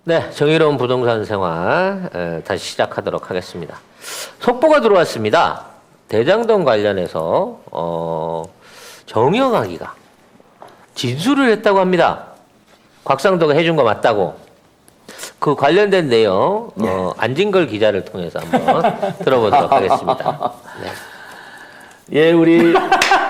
네, 정의로운 부동산 생활 다시 시작하도록 하겠습니다. 속보가 들어왔습니다. 대장동 관련해서 정영학이가 진술을 했다고 합니다. 곽상도가 해준 거 맞다고. 그 관련된 내용 안진걸 기자를 통해서 한번 들어보도록 하겠습니다. 네. 예, 우리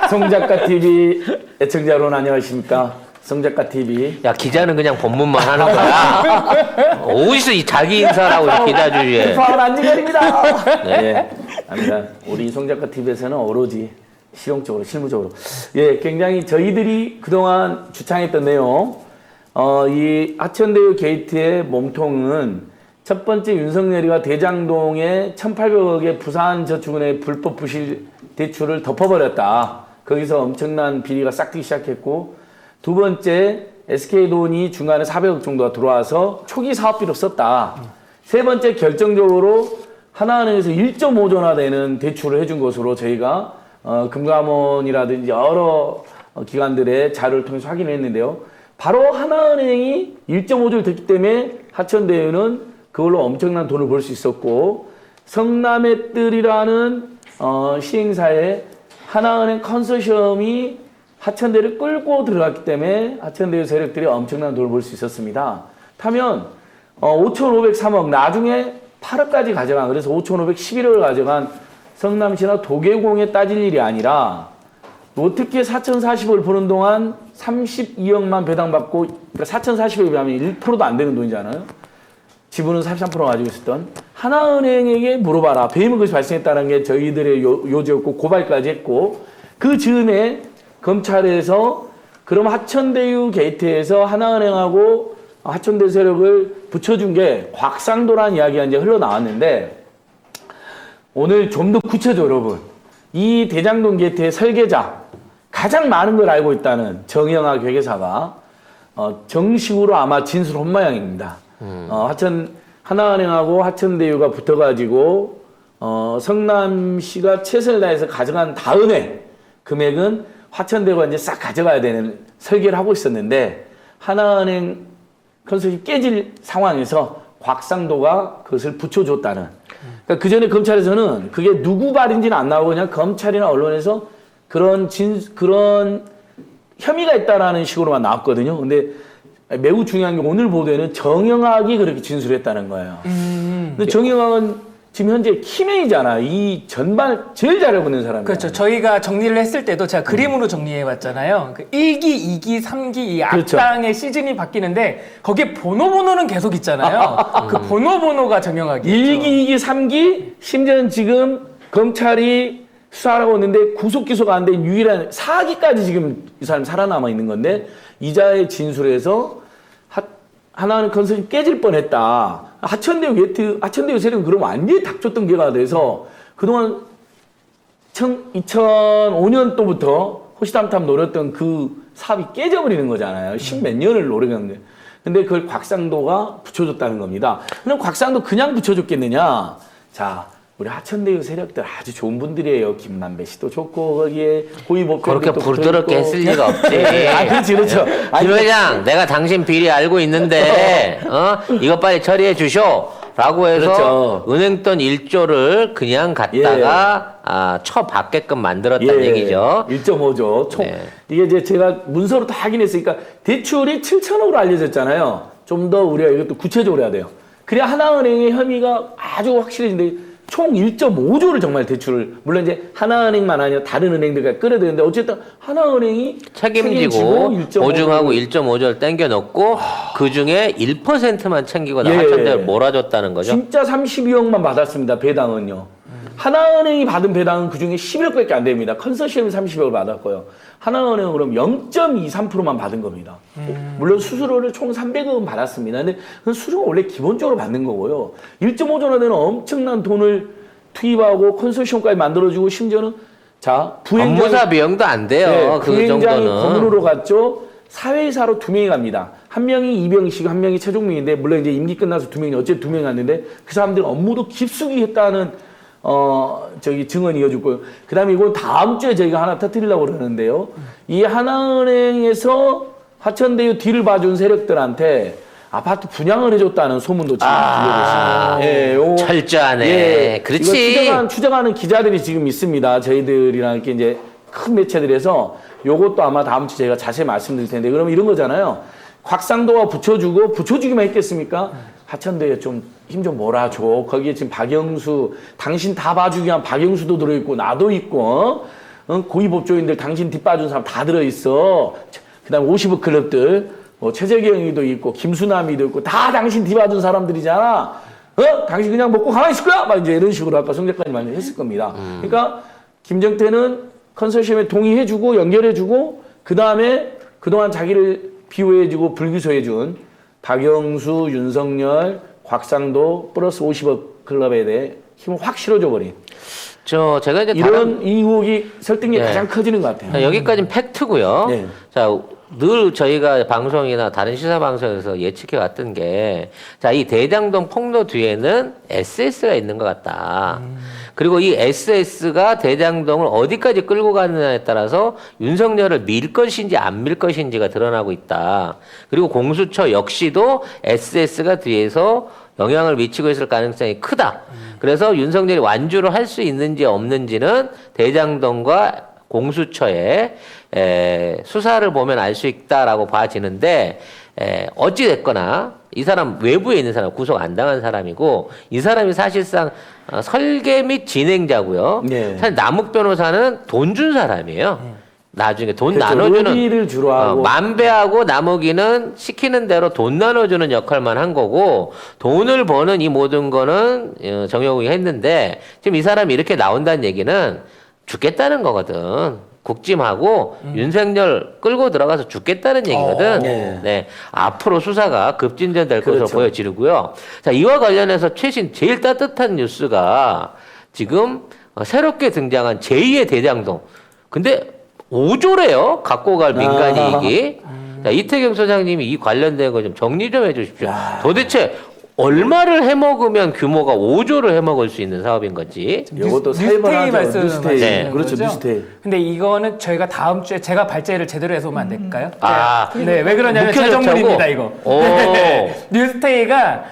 송작가 TV 애청자 여러분 안녕하십니까? 송작가 TV. 야, 기자는 그냥 본문만 하는 거야. 어디서 이 자기 인사라고 기자 주위에. 파울 안진걸입니다. 네, 아닙니다. 우리 송작가 TV에서는 오로지 실용적으로, 실무적으로. 예, 굉장히 저희들이 그동안 주창했던 내용, 이 하천대유 게이트의 몸통은 첫 번째 윤석열이가 대장동에 1,800억의 부산저축은행 불법 부실 대출을 덮어버렸다. 거기서 엄청난 비리가 싹트기 시작했고, 두 번째 SK돈이 중간에 400억 정도가 들어와서 초기 사업비로 썼다. 세 번째 결정적으로 하나은행에서 1.5조나 되는 대출을 해준 것으로 저희가 금감원이라든지 여러 기관들의 자료를 통해서 확인을 했는데요. 바로 하나은행이 1.5조를 됐기 때문에 하천대유는 그걸로 엄청난 돈을 벌 수 있었고, 성남의뜰이라는 시행사에 하나은행 컨소시엄이 하천대유를 끌고 들어갔기 때문에 하천대유 세력들이 엄청난 돈을 벌 수 있었습니다. 타면 5,503억 나중에 8억까지 가져간, 그래서 5,511억을 가져간 성남시나 도계공에 따질 일이 아니라 어떻게 4,040억을 버는 동안 32억만 배당받고, 그러니까 4,040억에 비하면 1%도 안 되는 돈이잖아요. 지분은 43% 가지고 있었던 하나은행에게 물어봐라. 배임은 그것이 발생했다는 게 저희들의 요지였고 고발까지 했고, 그 즈음에 검찰에서 그럼 하천대유 게이트에서 하나은행하고 하천대유 세력을 붙여준 게 곽상도라는 이야기가 이제 흘러나왔는데, 오늘 좀 더 구체적으로 여러분, 이 대장동 게이트의 설계자, 가장 많은 걸 알고 있다는 정영학 회계사가 정식으로 아마 진술 혼 모양입니다. 하나은행하고 하천대유가 붙어가지고 성남시가 최선을 다해서 가져간 다음에 금액은 하천대유가 이제 싹 가져가야 되는 설계를 하고 있었는데, 하나은행 컨소시엄이 깨질 상황에서 곽상도가 그것을 붙여줬다는. 그러니까 그 전에 검찰에서는 그게 누구 발인지는 안 나오고 그냥 검찰이나 언론에서 그런 혐의가 있다라는 식으로만 나왔거든요. 근데 매우 중요한 게 오늘 보도에는 정영학이 그렇게 진술했다는 거예요. 근데 정영학은 지금 현재 키맨이잖아. 이 전반 제일 잘 알고 있는 사람이야. 그렇죠. 저희가 정리를 했을 때도 제가 그림으로 정리해봤잖아요. 그 1기, 2기, 3기 이 악당의 그렇죠. 시즌이 바뀌는데 거기에 번호는 계속 있잖아요. 그 번호가 정영학이죠. 1기, 2기, 3기 심지어는 지금 검찰이 수사하고 있는데 구속 기소가 안 된 유일한 4기까지 지금 이 사람 살아남아 있는 건데, 이자의 진술에서 하나는 컨소시엄 깨질 뻔했다. 하천대유 세력은 그럼 완전히 닥쳤던 개가 돼서 그동안 2005년도부터 호시탐탐 노렸던 그 사업이 깨져버리는 거잖아요. 십몇 년을 노력했는데. 근데 그걸 곽상도가 붙여줬다는 겁니다. 그럼 곽상도 그냥 붙여줬겠느냐? 자, 우리 하천대유 세력들 아주 좋은 분들이에요. 김만배 씨도 좋고, 거기에 고위법관도 그렇게 부드럽게 했을 리가 없지. 그렇지, 그렇죠. 김 회장, 내가 당신 비리 알고 있는데, 이거 빨리 처리해 주쇼. 라고 해서 그렇죠. 은행돈 1조를 그냥 갖다가 쳐받게끔 만들었다는 얘기죠. 1.5조 총. 네. 이게 이제 제가 문서로 다 확인했으니까 대출이 7천억으로 알려졌잖아요. 좀 더 우리가 이것도 구체적으로 해야 돼요. 그래야 하나은행의 혐의가 아주 확실해진데, 총 1.5조를 정말 대출을, 물론 이제 하나은행만 아니라 다른 은행들과 끌어들였는데, 어쨌든 하나은행이 책임지고 보증하고 1.5조를 땡겨놓고 그 중에 1%만 챙기고 하천대유를 몰아줬다는 거죠. 진짜 32억만 받았습니다. 배당은요. 하나은행이 받은 배당은 그 중에 11억밖에 안 됩니다. 컨소시엄이 30억을 받았고요. 하나은행은 그럼 0.23%만 받은 겁니다. 물론 수수료를 총 300억은 받았습니다. 근데 그 수수료가 원래 기본적으로 받는 거고요. 1.5조나 되는 엄청난 돈을 투입하고 컨소시엄까지 만들어주고, 심지어는 자, 업무사 비용도 안 돼요. 네, 그 부행장이 정도는. 검으로 갔죠. 사회이사로 2명이 갑니다. 한 명이 이병식, 한 명이 최종민인데, 물론 이제 임기 끝나서 2명이 어쨌든 2명이 갔는데, 그 사람들은 업무도 깊숙이 했다는 증언이 이어졌고요. 그 다음에 이건 다음 주에 저희가 하나 터뜨리려고 그러는데요. 이 하나은행에서 하천대유 뒤를 봐준 세력들한테 아파트 분양을 해줬다는 소문도 지금 들려 계십니다. 예, 요 철저하네. 예, 그렇지. 이거 추정하는 기자들이 지금 있습니다. 저희들이랑 이렇게 이제 큰 매체들에서 요것도 아마 다음 주 제가 자세히 말씀드릴 텐데, 그러면 이런 거잖아요. 곽상도가 붙여주기만 했겠습니까? 하천대에 좀 힘 좀 몰아줘. 거기에 지금 박영수, 당신 다 봐주기 위한 박영수도 들어있고 나도 있고, 고위법조인들 당신 뒷봐준 사람 다 들어있어. 그다음 50억 클럽들, 뭐 최재경이도 있고 김수남이도 있고 다 당신 뒷봐준 사람들이잖아. 당신 그냥 먹고 가만히 있을 거야? 막 이제 이런 식으로 아까 송 작가님 많이 했을 겁니다. 그러니까 김정태는 컨소시엄에 동의해주고 연결해주고, 그 다음에 그동안 자기를 비호해주고 불기소해준 박영수, 윤석열, 곽상도 플러스 50억 클럽에 대해 힘을 확 실어줘버린 제가 이제 이런 의혹이 설득력이 네. 가장 커지는 것 같아요. 자, 여기까지는 팩트고요. 네. 자, 늘 저희가 방송이나 다른 시사 방송에서 예측해 왔던 게, 자, 이 대장동 폭로 뒤에는 SS가 있는 것 같다. 그리고 이 SS가 대장동을 어디까지 끌고 가느냐에 따라서 윤석열을 밀 것인지 안 밀 것인지가 드러나고 있다. 그리고 공수처 역시도 SS가 뒤에서 영향을 미치고 있을 가능성이 크다. 그래서 윤석열이 완주를 할 수 있는지 없는지는 대장동과 공수처의 수사를 보면 알 수 있다라고 봐지는데, 어찌 됐거나 이 사람 외부에 있는 사람, 구속 안 당한 사람이고, 이 사람이 사실상 설계 및 진행자고요. 네. 사실 남욱 변호사는 돈 준 사람이에요. 나중에 돈 그렇죠. 나눠주는, 로비를 주로 하고. 만배하고 나무기는 시키는 대로 돈 나눠주는 역할만 한 거고, 돈을 버는 이 모든 거는 정영욱이 했는데, 지금 이 사람이 이렇게 나온다는 얘기는 죽겠다는 거거든. 국짐하고 윤석열 끌고 들어가서 죽겠다는 얘기거든. 네. 네. 앞으로 수사가 급진전될 것으로 그렇죠. 보여지고요. 자, 이와 관련해서 최신 제일 따뜻한 뉴스가 지금 새롭게 등장한 제2의 대장동. 근데 5조래요. 갖고 갈 민간 이익이. 자, 이태경 소장님이 이 관련된 거 좀 정리 좀 해주십시오. 도대체 얼마를 해먹으면 규모가 5조를 해먹을 수 있는 사업인 건지. 이것도 뉴스테이 살벌하죠. 말씀하시는 네. 그렇죠. 거죠? 뉴스테이. 근데 이거는 저희가 다음 주에 제가 발제를 제대로 해서 오면 안 될까요? 아. 네, 왜 그러냐면 제 묵혀졌다고? 전문입니다, 이거. 오. 뉴스테이가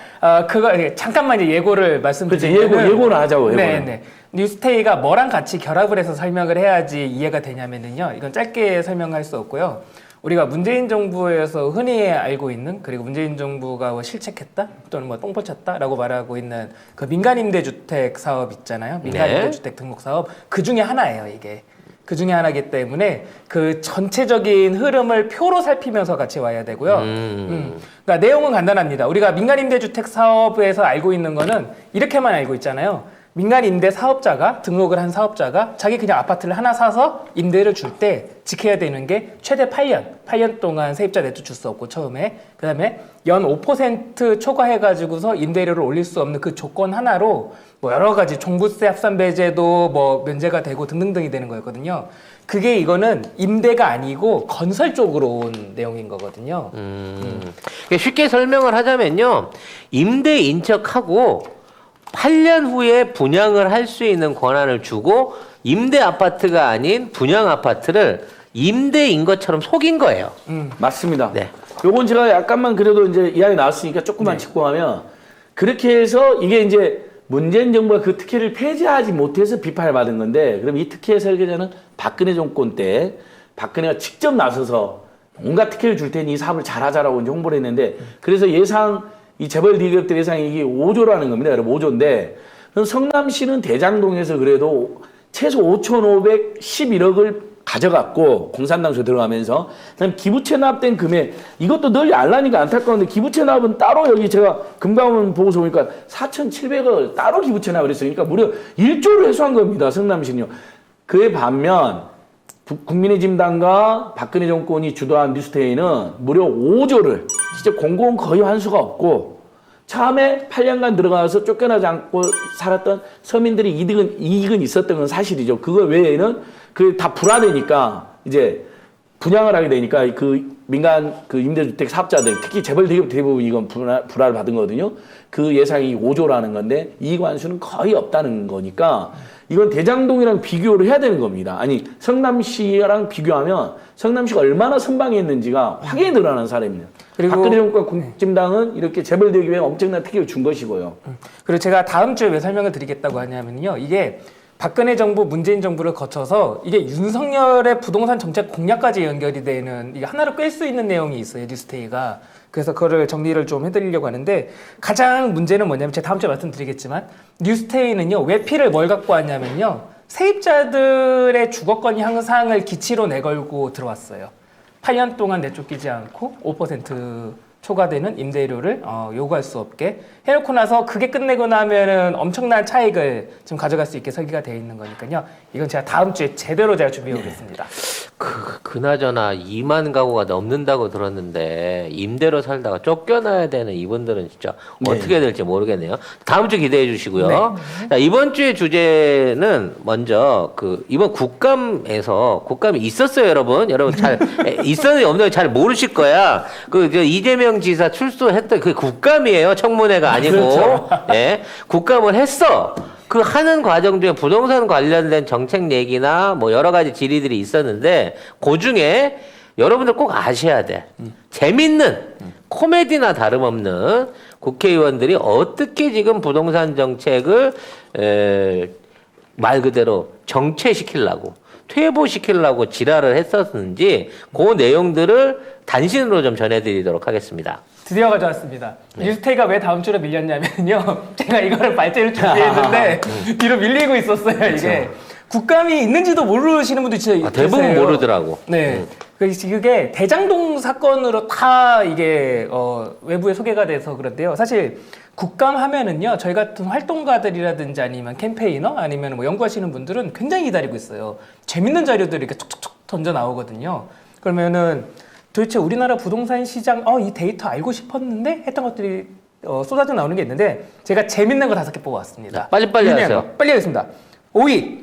그거 잠깐만 이제 예고를 말씀드리면 그렇죠. 예고를 하자고, 예고를. 네, 네. 뉴스테이가 뭐랑 같이 결합을 해서 설명을 해야지 이해가 되냐면은요. 이건 짧게 설명할 수 없고요. 우리가 문재인 정부에서 흔히 알고 있는, 그리고 문재인 정부가 뭐 실책했다 또는 뭐 똥 뻗쳤다라고 말하고 있는 그 민간임대주택 사업 있잖아요. 민간임대주택 등록 사업, 그 중에 하나예요, 이게. 그 중에 하나이기 때문에 그 전체적인 흐름을 표로 살피면서 같이 와야 되고요. 그러니까 내용은 간단합니다. 우리가 민간임대주택 사업에서 알고 있는 거는 이렇게만 알고 있잖아요. 민간 임대 사업자가, 등록을 한 사업자가 자기 그냥 아파트를 하나 사서 임대를 줄 때 지켜야 되는 게 최대 8년 동안 세입자 내도 줄 수 없고, 처음에. 그 다음에 연 5% 초과해가지고서 임대료를 올릴 수 없는 그 조건 하나로 뭐 여러 가지 종부세 합산 배제도 뭐 면제가 되고 등등등이 되는 거였거든요. 그게 이거는 임대가 아니고 건설 쪽으로 온 내용인 거거든요. 그러니까 쉽게 설명을 하자면요. 임대 인척하고 8년 후에 분양을 할 수 있는 권한을 주고, 임대 아파트가 아닌 분양 아파트를 임대인 것처럼 속인 거예요. 맞습니다. 네. 요건 제가 약간만 그래도 이제 이야기 나왔으니까 조금만 짚고 가면, 그렇게 해서 이게 이제 문재인 정부가 그 특혜를 폐지하지 못해서 비판을 받은 건데, 그럼 이 특혜의 설계자는 박근혜 정권 때 박근혜가 직접 나서서 온갖 특혜를 줄 테니 이 사업을 잘하자라고 이제 홍보를 했는데, 그래서 이 재벌 대기업들 예상이 이게 5조라는 겁니다. 여러분 5조인데, 성남시는 대장동에서 그래도 최소 5,511억을 가져갔고, 공산당소 들어가면서. 그다음 기부채 납된 금액, 이것도 널리 알라니까 안타까운데, 기부채 납은 따로, 여기 제가 금감원 보고서 보니까 4,700억 따로 기부채 납을 했어요. 그러니까 무려 1조를 회수한 겁니다. 성남시는요. 그에 반면 국민의힘당과 박근혜 정권이 주도한 뉴스테이는 무려 5조를, 진짜 공공은 거의 환수가 없고, 처음에 8년간 들어가서 쫓겨나지 않고 살았던 서민들이 이익은 있었던 건 사실이죠. 그거 외에는 그게 다 불화되니까 이제 분양을 하게 되니까 그 민간 그 임대주택 사업자들 특히 재벌 대기업 대부분 이건 불화를 받은 거거든요. 그 예상이 5조라는 건데 이익 완수는 거의 없다는 거니까 이건 대장동이랑 비교를 해야 되는 겁니다. 아니 성남시랑 비교하면 성남시가 얼마나 선방했는지가 확연히 드러나는 사례입니다. 그리고 박근혜 정부가 국힘당은 이렇게 재벌 대기업에 엄청난 특혜를 준 것이고요. 그리고 제가 다음 주에 왜 설명을 드리겠다고 하냐면요. 이게 박근혜 정부, 문재인 정부를 거쳐서 이게 윤석열의 부동산 정책 공약까지 연결이 되는 이게 하나로 꿰 수 있는 내용이 있어요. 뉴스테이가. 그래서 그거를 정리를 좀 해드리려고 하는데 가장 문제는 뭐냐면 제가 다음 주에 말씀드리겠지만 뉴스테이는요. 왜 피를 뭘 갖고 왔냐면요. 세입자들의 주거권 향상을 기치로 내걸고 들어왔어요. 8년 동안 내쫓기지 않고 5% 초과되는 임대료를 요구할 수 없게 해놓고 나서 그게 끝내고 나면은 엄청난 차익을 좀 가져갈 수 있게 설계가 되어 있는 거니까요. 이건 제가 다음 주에 제대로 제가 준비해 오겠습니다. 그나저나 2만 가구가 넘는다고 들었는데 임대로 살다가 쫓겨나야 되는 이분들은 진짜 네. 어떻게 될지 모르겠네요. 다음 주 기대해 주시고요. 네. 자, 이번 주의 주제는 먼저 이번 국감이 있었어요, 여러분. 여러분 잘 있었는지 없는지 잘 모르실 거야. 이재명 지사 출소했던 그 국감이에요. 청문회가 아니고. 그렇죠. 예. 국감을 했어. 그 하는 과정 중에 부동산 관련된 정책 얘기나 뭐 여러 가지 질의들이 있었는데 그 중에 여러분들 꼭 아셔야 돼. 재밌는 코미디나 다름없는 국회의원들이 어떻게 지금 부동산 정책을 말 그대로 정체시키려고 퇴보시키려고 지랄을 했었는지 그 내용들을 단신으로 좀 전해드리도록 하겠습니다. 드디어 가져왔습니다. 뉴스테이가 왜 다음 주로 밀렸냐면요. 제가 이거를 발제를 준비했는데 뒤로 밀리고 있었어요. 이게 국감이 있는지도 모르시는 분도 진짜 대부분 계세요. 모르더라고. 네. 그게 대장동 사건으로 다 이게 외부에 소개가 돼서 그런데요. 사실 국감 하면은요. 저희 같은 활동가들이라든지 아니면 캠페이너 아니면 뭐 연구하시는 분들은 굉장히 기다리고 있어요. 재밌는 자료들이 이렇게 툭툭툭 던져 나오거든요. 그러면은 도대체 우리나라 부동산 시장 이 데이터 알고 싶었는데 했던 것들이 쏟아져 나오는 게 있는데 제가 재밌는 거 5개 뽑아왔습니다. 빨리빨리 하세요. 빨리 하겠습니다. 5위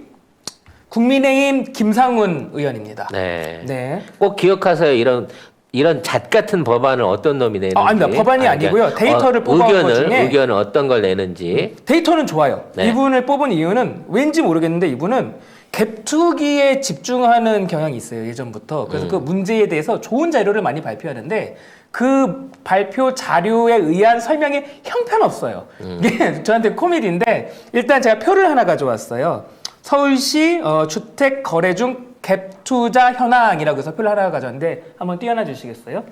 국민의힘 김상훈 의원입니다. 네. 네. 꼭 기억하세요. 이런 잣 같은 법안을 어떤 놈이 내는지. 아닙니다. 법안이 아니고요. 데이터를 뽑아온 것 중에 의견을 어떤 걸 내는지. 데이터는 좋아요. 네. 이분을 뽑은 이유는 왠지 모르겠는데 이분은 갭투기에 집중하는 경향이 있어요. 예전부터. 그래서 그 문제에 대해서 좋은 자료를 많이 발표하는데 그 발표 자료에 의한 설명이 형편없어요. 이게 저한테 코미디인데 일단 제가 표를 하나 가져왔어요. 서울시 주택 거래 중 갭투자 현황이라고 해서 표를 하나 가져왔는데 한번 띄워놔 주시겠어요?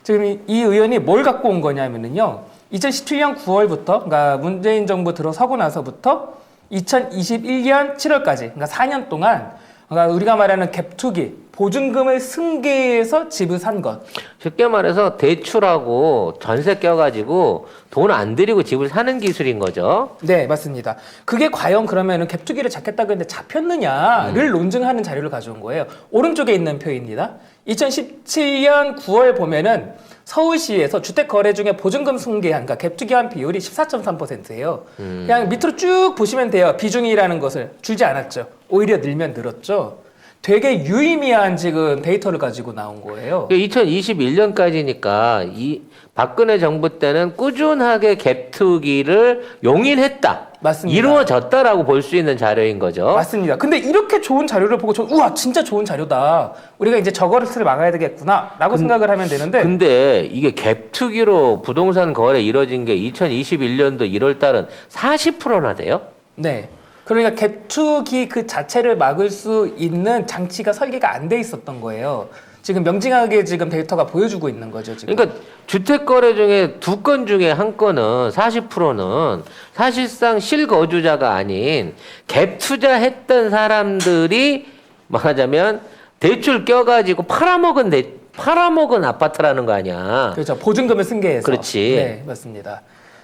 지금 이 의원이 뭘 갖고 온 거냐면요. 2017년 9월부터 그러니까 문재인 정부 들어서고 나서부터 2021년 7월까지 그러니까 4년 동안 그러니까 우리가 말하는 갭투기 보증금을 승계해서 집을 산 것. 쉽게 말해서 대출하고 전세 껴가지고 돈 안 들이고 집을 사는 기술인 거죠. 네, 맞습니다. 그게 과연 그러면은 갭투기를 잡겠다고 했는데 잡혔느냐를 논증하는 자료를 가져온 거예요. 오른쪽에 있는 표입니다. 2017년 9월 보면은 서울시에서 주택 거래 중에 보증금 승계한, 그러니까 갭투기한 비율이 14.3%예요. 그냥 밑으로 쭉 보시면 돼요. 비중이라는 것을 줄지 않았죠. 오히려 늘면 늘었죠. 되게 유의미한 지금 데이터를 가지고 나온 거예요. 2021년까지니까 이 박근혜 정부 때는 꾸준하게 갭투기를 용인했다. 맞습니다. 이루어졌다라고 볼 수 있는 자료인 거죠. 맞습니다. 근데 이렇게 좋은 자료를 보고 저 우와 진짜 좋은 자료다. 우리가 이제 저거를 막아야 되겠구나라고 생각을 하면 되는데. 근데 이게 갭투기로 부동산 거래 이뤄진 게 2021년도 1월 달은 40%나 돼요? 네. 그러니까 갭투기 그 자체를 막을 수 있는 장치가 설계가 안 돼 있었던 거예요. 지금 명징하게 지금 데이터가 보여주고 있는 거죠. 지금. 그러니까 주택 거래 중에 2건 중에 한 건은 40%는 사실상 실거주자가 아닌 갭 투자했던 사람들이 말하자면 대출 껴가지고 팔아먹은 아파트라는 거 아니야. 그렇죠. 보증금을 승계해서. 그렇지. 네, 맞습니다.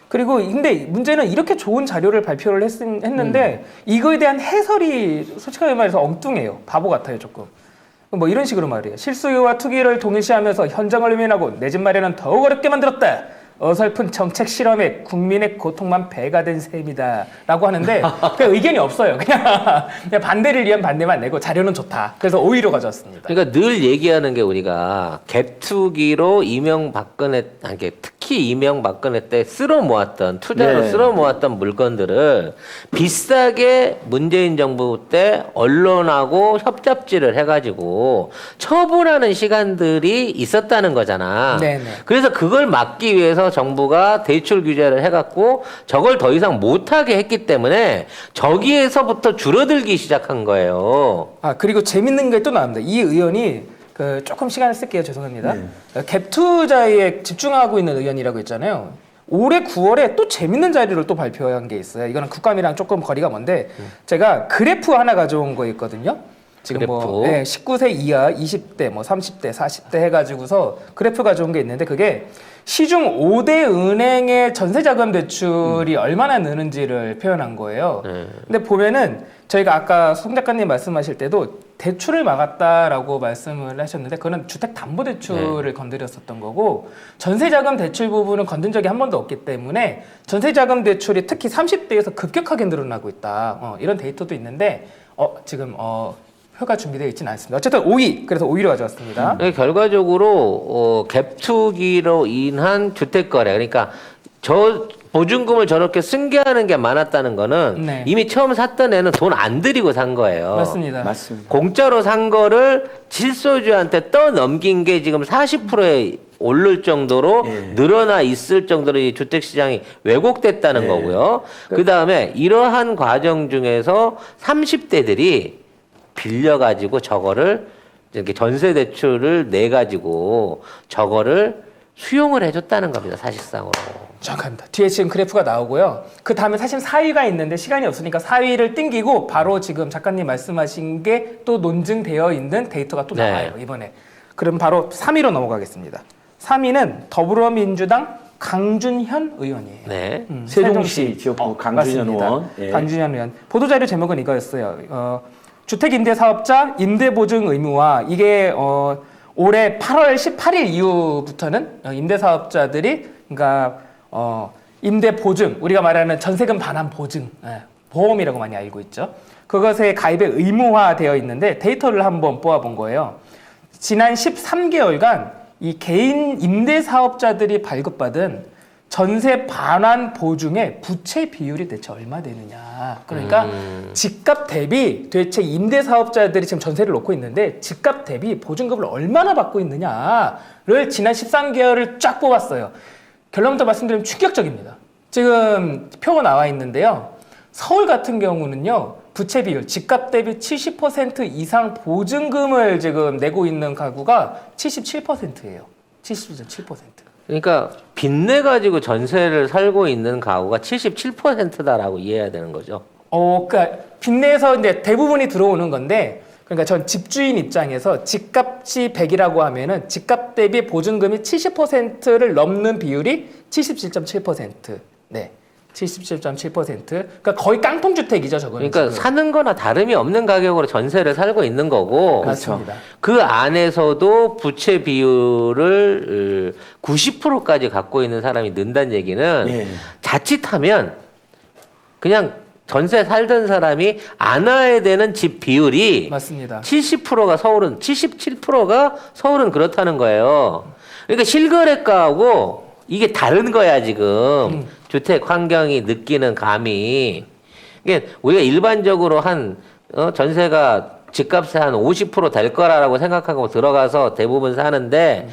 그리고 근데 문제는 이렇게 좋은 자료를 발표를 했는데 이거에 대한 해설이 솔직하게 말해서 엉뚱해요. 바보 같아요, 조금. 뭐 이런 식으로 말이에요. 실수요와 투기를 동일시하면서 현장을 외면하고 내 집 마련은 더욱 어렵게 만들었다. 어설픈 정책 실험에 국민의 고통만 배가 된 셈이다라고 하는데 그냥 의견이 없어요. 그냥 반대를 위한 반대만 내고 자료는 좋다. 그래서 5위로 가져왔습니다. 그러니까 늘 얘기하는 게 우리가 갭투기로 이명박근혜, 아니 특히 이명박근혜 때 쓸어 모았던 투자로 네. 쓸어 모았던 물건들을 비싸게 문재인 정부 때 언론하고 협잡지를 해가지고 처분하는 시간들이 있었다는 거잖아. 네네. 그래서 그걸 막기 위해서 정부가 대출 규제를 해갖고 저걸 더 이상 못하게 했기 때문에 저기에서부터 줄어들기 시작한 거예요. 아 그리고 재밌는 게 또 나옵니다. 이 의원이 그 조금 시간을 쓸게요. 죄송합니다. 갭 투자에 집중하고 있는 의원이라고 했잖아요. 올해 9월에 또 재밌는 자료를 또 발표한 게 있어요. 이거는 국감이랑 조금 거리가 먼데 제가 그래프 하나 가져온 거 있거든요. 지금 뭐 그래프? 19세 이하, 20대, 뭐 30대, 40대 해가지고서 그래프 가져온 게 있는데 그게 시중 5대 은행의 전세자금 대출이 얼마나 느는지를 표현한 거예요. 근데 보면은 저희가 아까 송 작가님 말씀하실 때도 대출을 막았다라고 말씀을 하셨는데 그거는 주택담보대출을 건드렸었던 거고 전세자금 대출 부분은 건든 적이 한 번도 없기 때문에 전세자금 대출이 특히 30대에서 급격하게 늘어나고 있다. 이런 데이터도 있는데 지금 표가 준비되어 있지는 않습니다. 어쨌든 5위, 그래서 5위로 가져왔습니다. 결과적으로 갭투기로 인한 주택거래, 그러니까 저 보증금을 저렇게 승계하는 게 많았다는 거는 네. 이미 처음 샀던 애는 돈 안 들이고 산 거예요. 맞습니다. 맞습니다. 공짜로 산 거를 실소유주한테 떠넘긴 게 지금 40%에 오를 정도로 예. 늘어나 있을 정도로 이 주택시장이 왜곡됐다는 예. 거고요. 그 다음에 이러한 과정 중에서 30대들이 빌려가지고 저거를 이렇게 전세 대출을 내가지고 저거를 수용을 해줬다는 겁니다. 사실상으로. 정확합니다. 뒤에 지금 그래프가 나오고요. 그 다음에 사실 4위가 있는데 시간이 없으니까 4위를 땡기고 바로 지금 작가님 말씀하신 게 또 논증되어 있는 데이터가 또 네. 나와요. 이번에. 그럼 바로 3위로 넘어가겠습니다. 3위는 더불어민주당 강준현 의원이에요. 네. 세종시 지역구 강준현 맞습니다. 의원. 예. 강준현 의원. 보도자료 제목은 이거였어요. 주택임대사업자 임대보증 의무화. 이게 올해 8월 18일 이후부터는 임대사업자들이 그러니까 임대보증, 우리가 말하는 전세금 반환 보증, 보험이라고 많이 알고 있죠. 그것에 가입에 의무화되어 있는데 데이터를 한번 뽑아본 거예요. 지난 13개월간 이 개인 임대사업자들이 발급받은 전세 반환 보증의 부채 비율이 대체 얼마 되느냐. 그러니까 집값 대비 도대체 임대사업자들이 지금 전세를 놓고 있는데 집값 대비 보증금을 얼마나 받고 있느냐를 지난 13개월을 쫙 뽑았어요. 결론부터 말씀드리면 충격적입니다. 지금 표가 나와 있는데요. 서울 같은 경우는요. 부채 비율, 집값 대비 70% 이상 보증금을 지금 내고 있는 가구가 77%예요. 77.7%. 그러니까 빚내 가지고 전세를 살고 있는 가구가 77%다라고 이해해야 되는 거죠. 그러니까 빚내서 이제 대부분이 들어오는 건데, 그러니까 전 집주인 입장에서 집값이 100이라고 하면은 집값 대비 보증금이 70%를 넘는 비율이 77.7%. 네. 77.7%. 그러니까 거의 깡통 주택이죠, 저거는. 그러니까 지금. 사는 거나 다름이 없는 가격으로 전세를 살고 있는 거고 맞습니다. 그 안에서도 부채 비율을 90%까지 갖고 있는 사람이 는다는 얘기는 예. 자칫하면 그냥 전세 살던 사람이 안아야 되는 집 비율이 맞습니다. 70%가 서울은 77%가 서울은 그렇다는 거예요. 그러니까 실거래가하고 이게 다른 거야 지금 주택 환경이 느끼는 감이. 이게 우리가 일반적으로 한 전세가 집값의 한 50% 될 거라고 생각하고 들어가서 대부분 사는데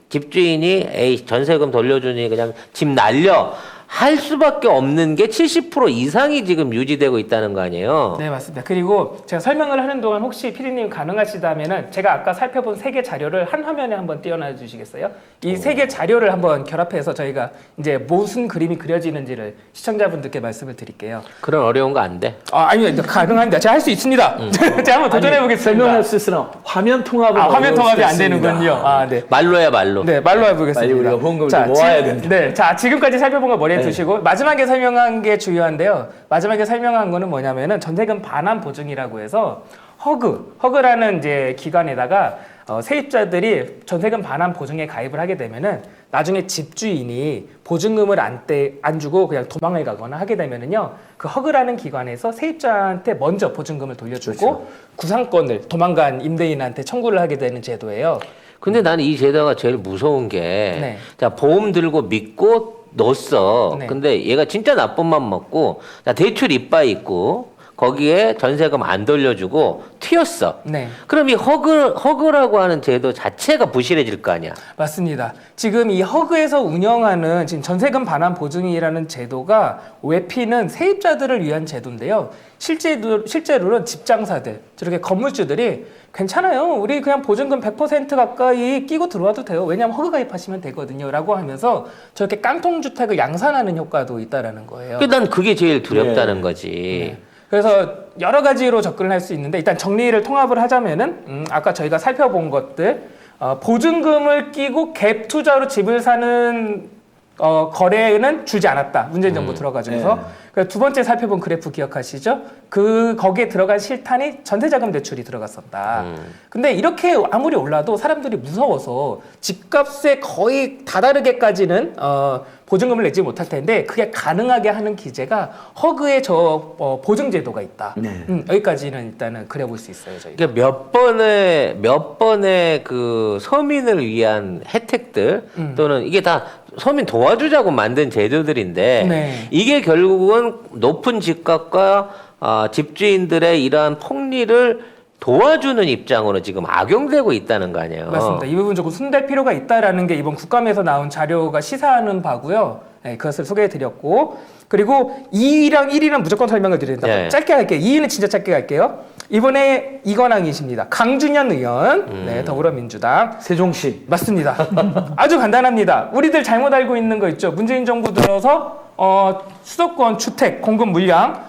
집주인이 에이 전세금 돌려주니 그냥 집 날려 할 수밖에 없는 게 70% 이상이 지금 유지되고 있다는 거 아니에요? 네, 맞습니다. 그리고 제가 설명을 하는 동안 혹시 피디님 가능하시다면은 제가 아까 살펴본 세 개 자료를 한 화면에 한번 띄워놔 주시겠어요? 이 세 개 자료를 한번 결합해서 저희가 이제 무슨 그림이 그려지는지를 시청자분들께 말씀을 드릴게요. 그런 어려운 거 안 돼. 아니요, 가능합니다. 제가 할 수 있습니다. 제가 한번 도전해 보겠습니다. 설명할 수 있으나 화면 통합은 화면 통합이 안 어려울 수도 되는군요. 네. 말로야 말로. 네, 말로 해보겠습니다. 빨리 우리가 후원금을 좀 모아야 된다. 네, 자 지금까지 살펴본 거 머리에 네. 두시고 마지막에 설명한 게 중요한데요. 마지막에 설명한 거는 뭐냐면은 전세금 반환 보증이라고 해서 허그라는 이제 기관에다가 세입자들이 전세금 반환 보증에 가입을 하게 되면은 나중에 집주인이 보증금을 안 주고 그냥 도망을 가거나 하게 되면은요, 그 허그라는 기관에서 세입자한테 먼저 보증금을 돌려주고 그렇죠. 구상권을 도망간 임대인한테 청구를 하게 되는 제도예요. 근데 나는 이 제도가 제일 무서운 게, 네. 자, 보험 들고 믿고 넣었어. 네. 근데 얘가 진짜 나쁜 맘 먹고, 자, 대출 이빠이 있고, 거기에 전세금 안 돌려주고 튀었어. 네. 그럼 이 허그라고 하는 제도 자체가 부실해질 거 아니야. 맞습니다. 지금 이 허그에서 운영하는 지금 전세금 반환 보증이라는 제도가 외피는 세입자들을 위한 제도인데요. 실제로는 집장사들, 저렇게 건물주들이 괜찮아요. 우리 그냥 보증금 100% 가까이 끼고 들어와도 돼요. 왜냐하면 허그 가입하시면 되거든요. 라고 하면서 저렇게 깡통주택을 양산하는 효과도 있다라는 거예요. 난 그게 제일 두렵다는 네. 거지. 네. 그래서 여러 가지로 접근을 할 수 있는데 일단 정리를 통합을 하자면은 아까 저희가 살펴본 것들 보증금을 끼고 갭 투자로 집을 사는 거래는 주지 않았다. 문재인 정부 들어가면서. 네. 그래서 두 번째 살펴본 그래프 기억하시죠? 거기에 들어간 실탄이 전세자금 대출이 들어갔었다. 근데 이렇게 아무리 올라도 사람들이 무서워서 집값에 거의 다다르게까지는 보증금을 내지 못할 텐데 그게 가능하게 하는 기재가 허그의 보증제도가 있다. 네. 여기까지는 일단은 그려볼 수 있어요, 저희. 그러니까 몇 번의 그 서민을 위한 혜택들 또는 이게 다 서민 도와주자고 만든 제도들인데 네. 이게 결국은 높은 집값과 집주인들의 이러한 폭리를 도와주는 입장으로 지금 악용되고 있다는 거 아니에요. 맞습니다. 이 부분 조금 손댈 필요가 있다라는 게 이번 국감에서 나온 자료가 시사하는 바고요. 네, 그것을 소개해드렸고 그리고 2위랑 1위는 무조건 설명을 드린다. 네. 짧게 할게요. 2위는 진짜 짧게 갈게요. 이번에 이건항이십니다. 강준현 의원, 네, 더불어민주당. 세종시. 맞습니다. 아주 간단합니다. 우리들 잘못 알고 있는 거 있죠. 문재인 정부 들어서 수도권 주택 공급 물량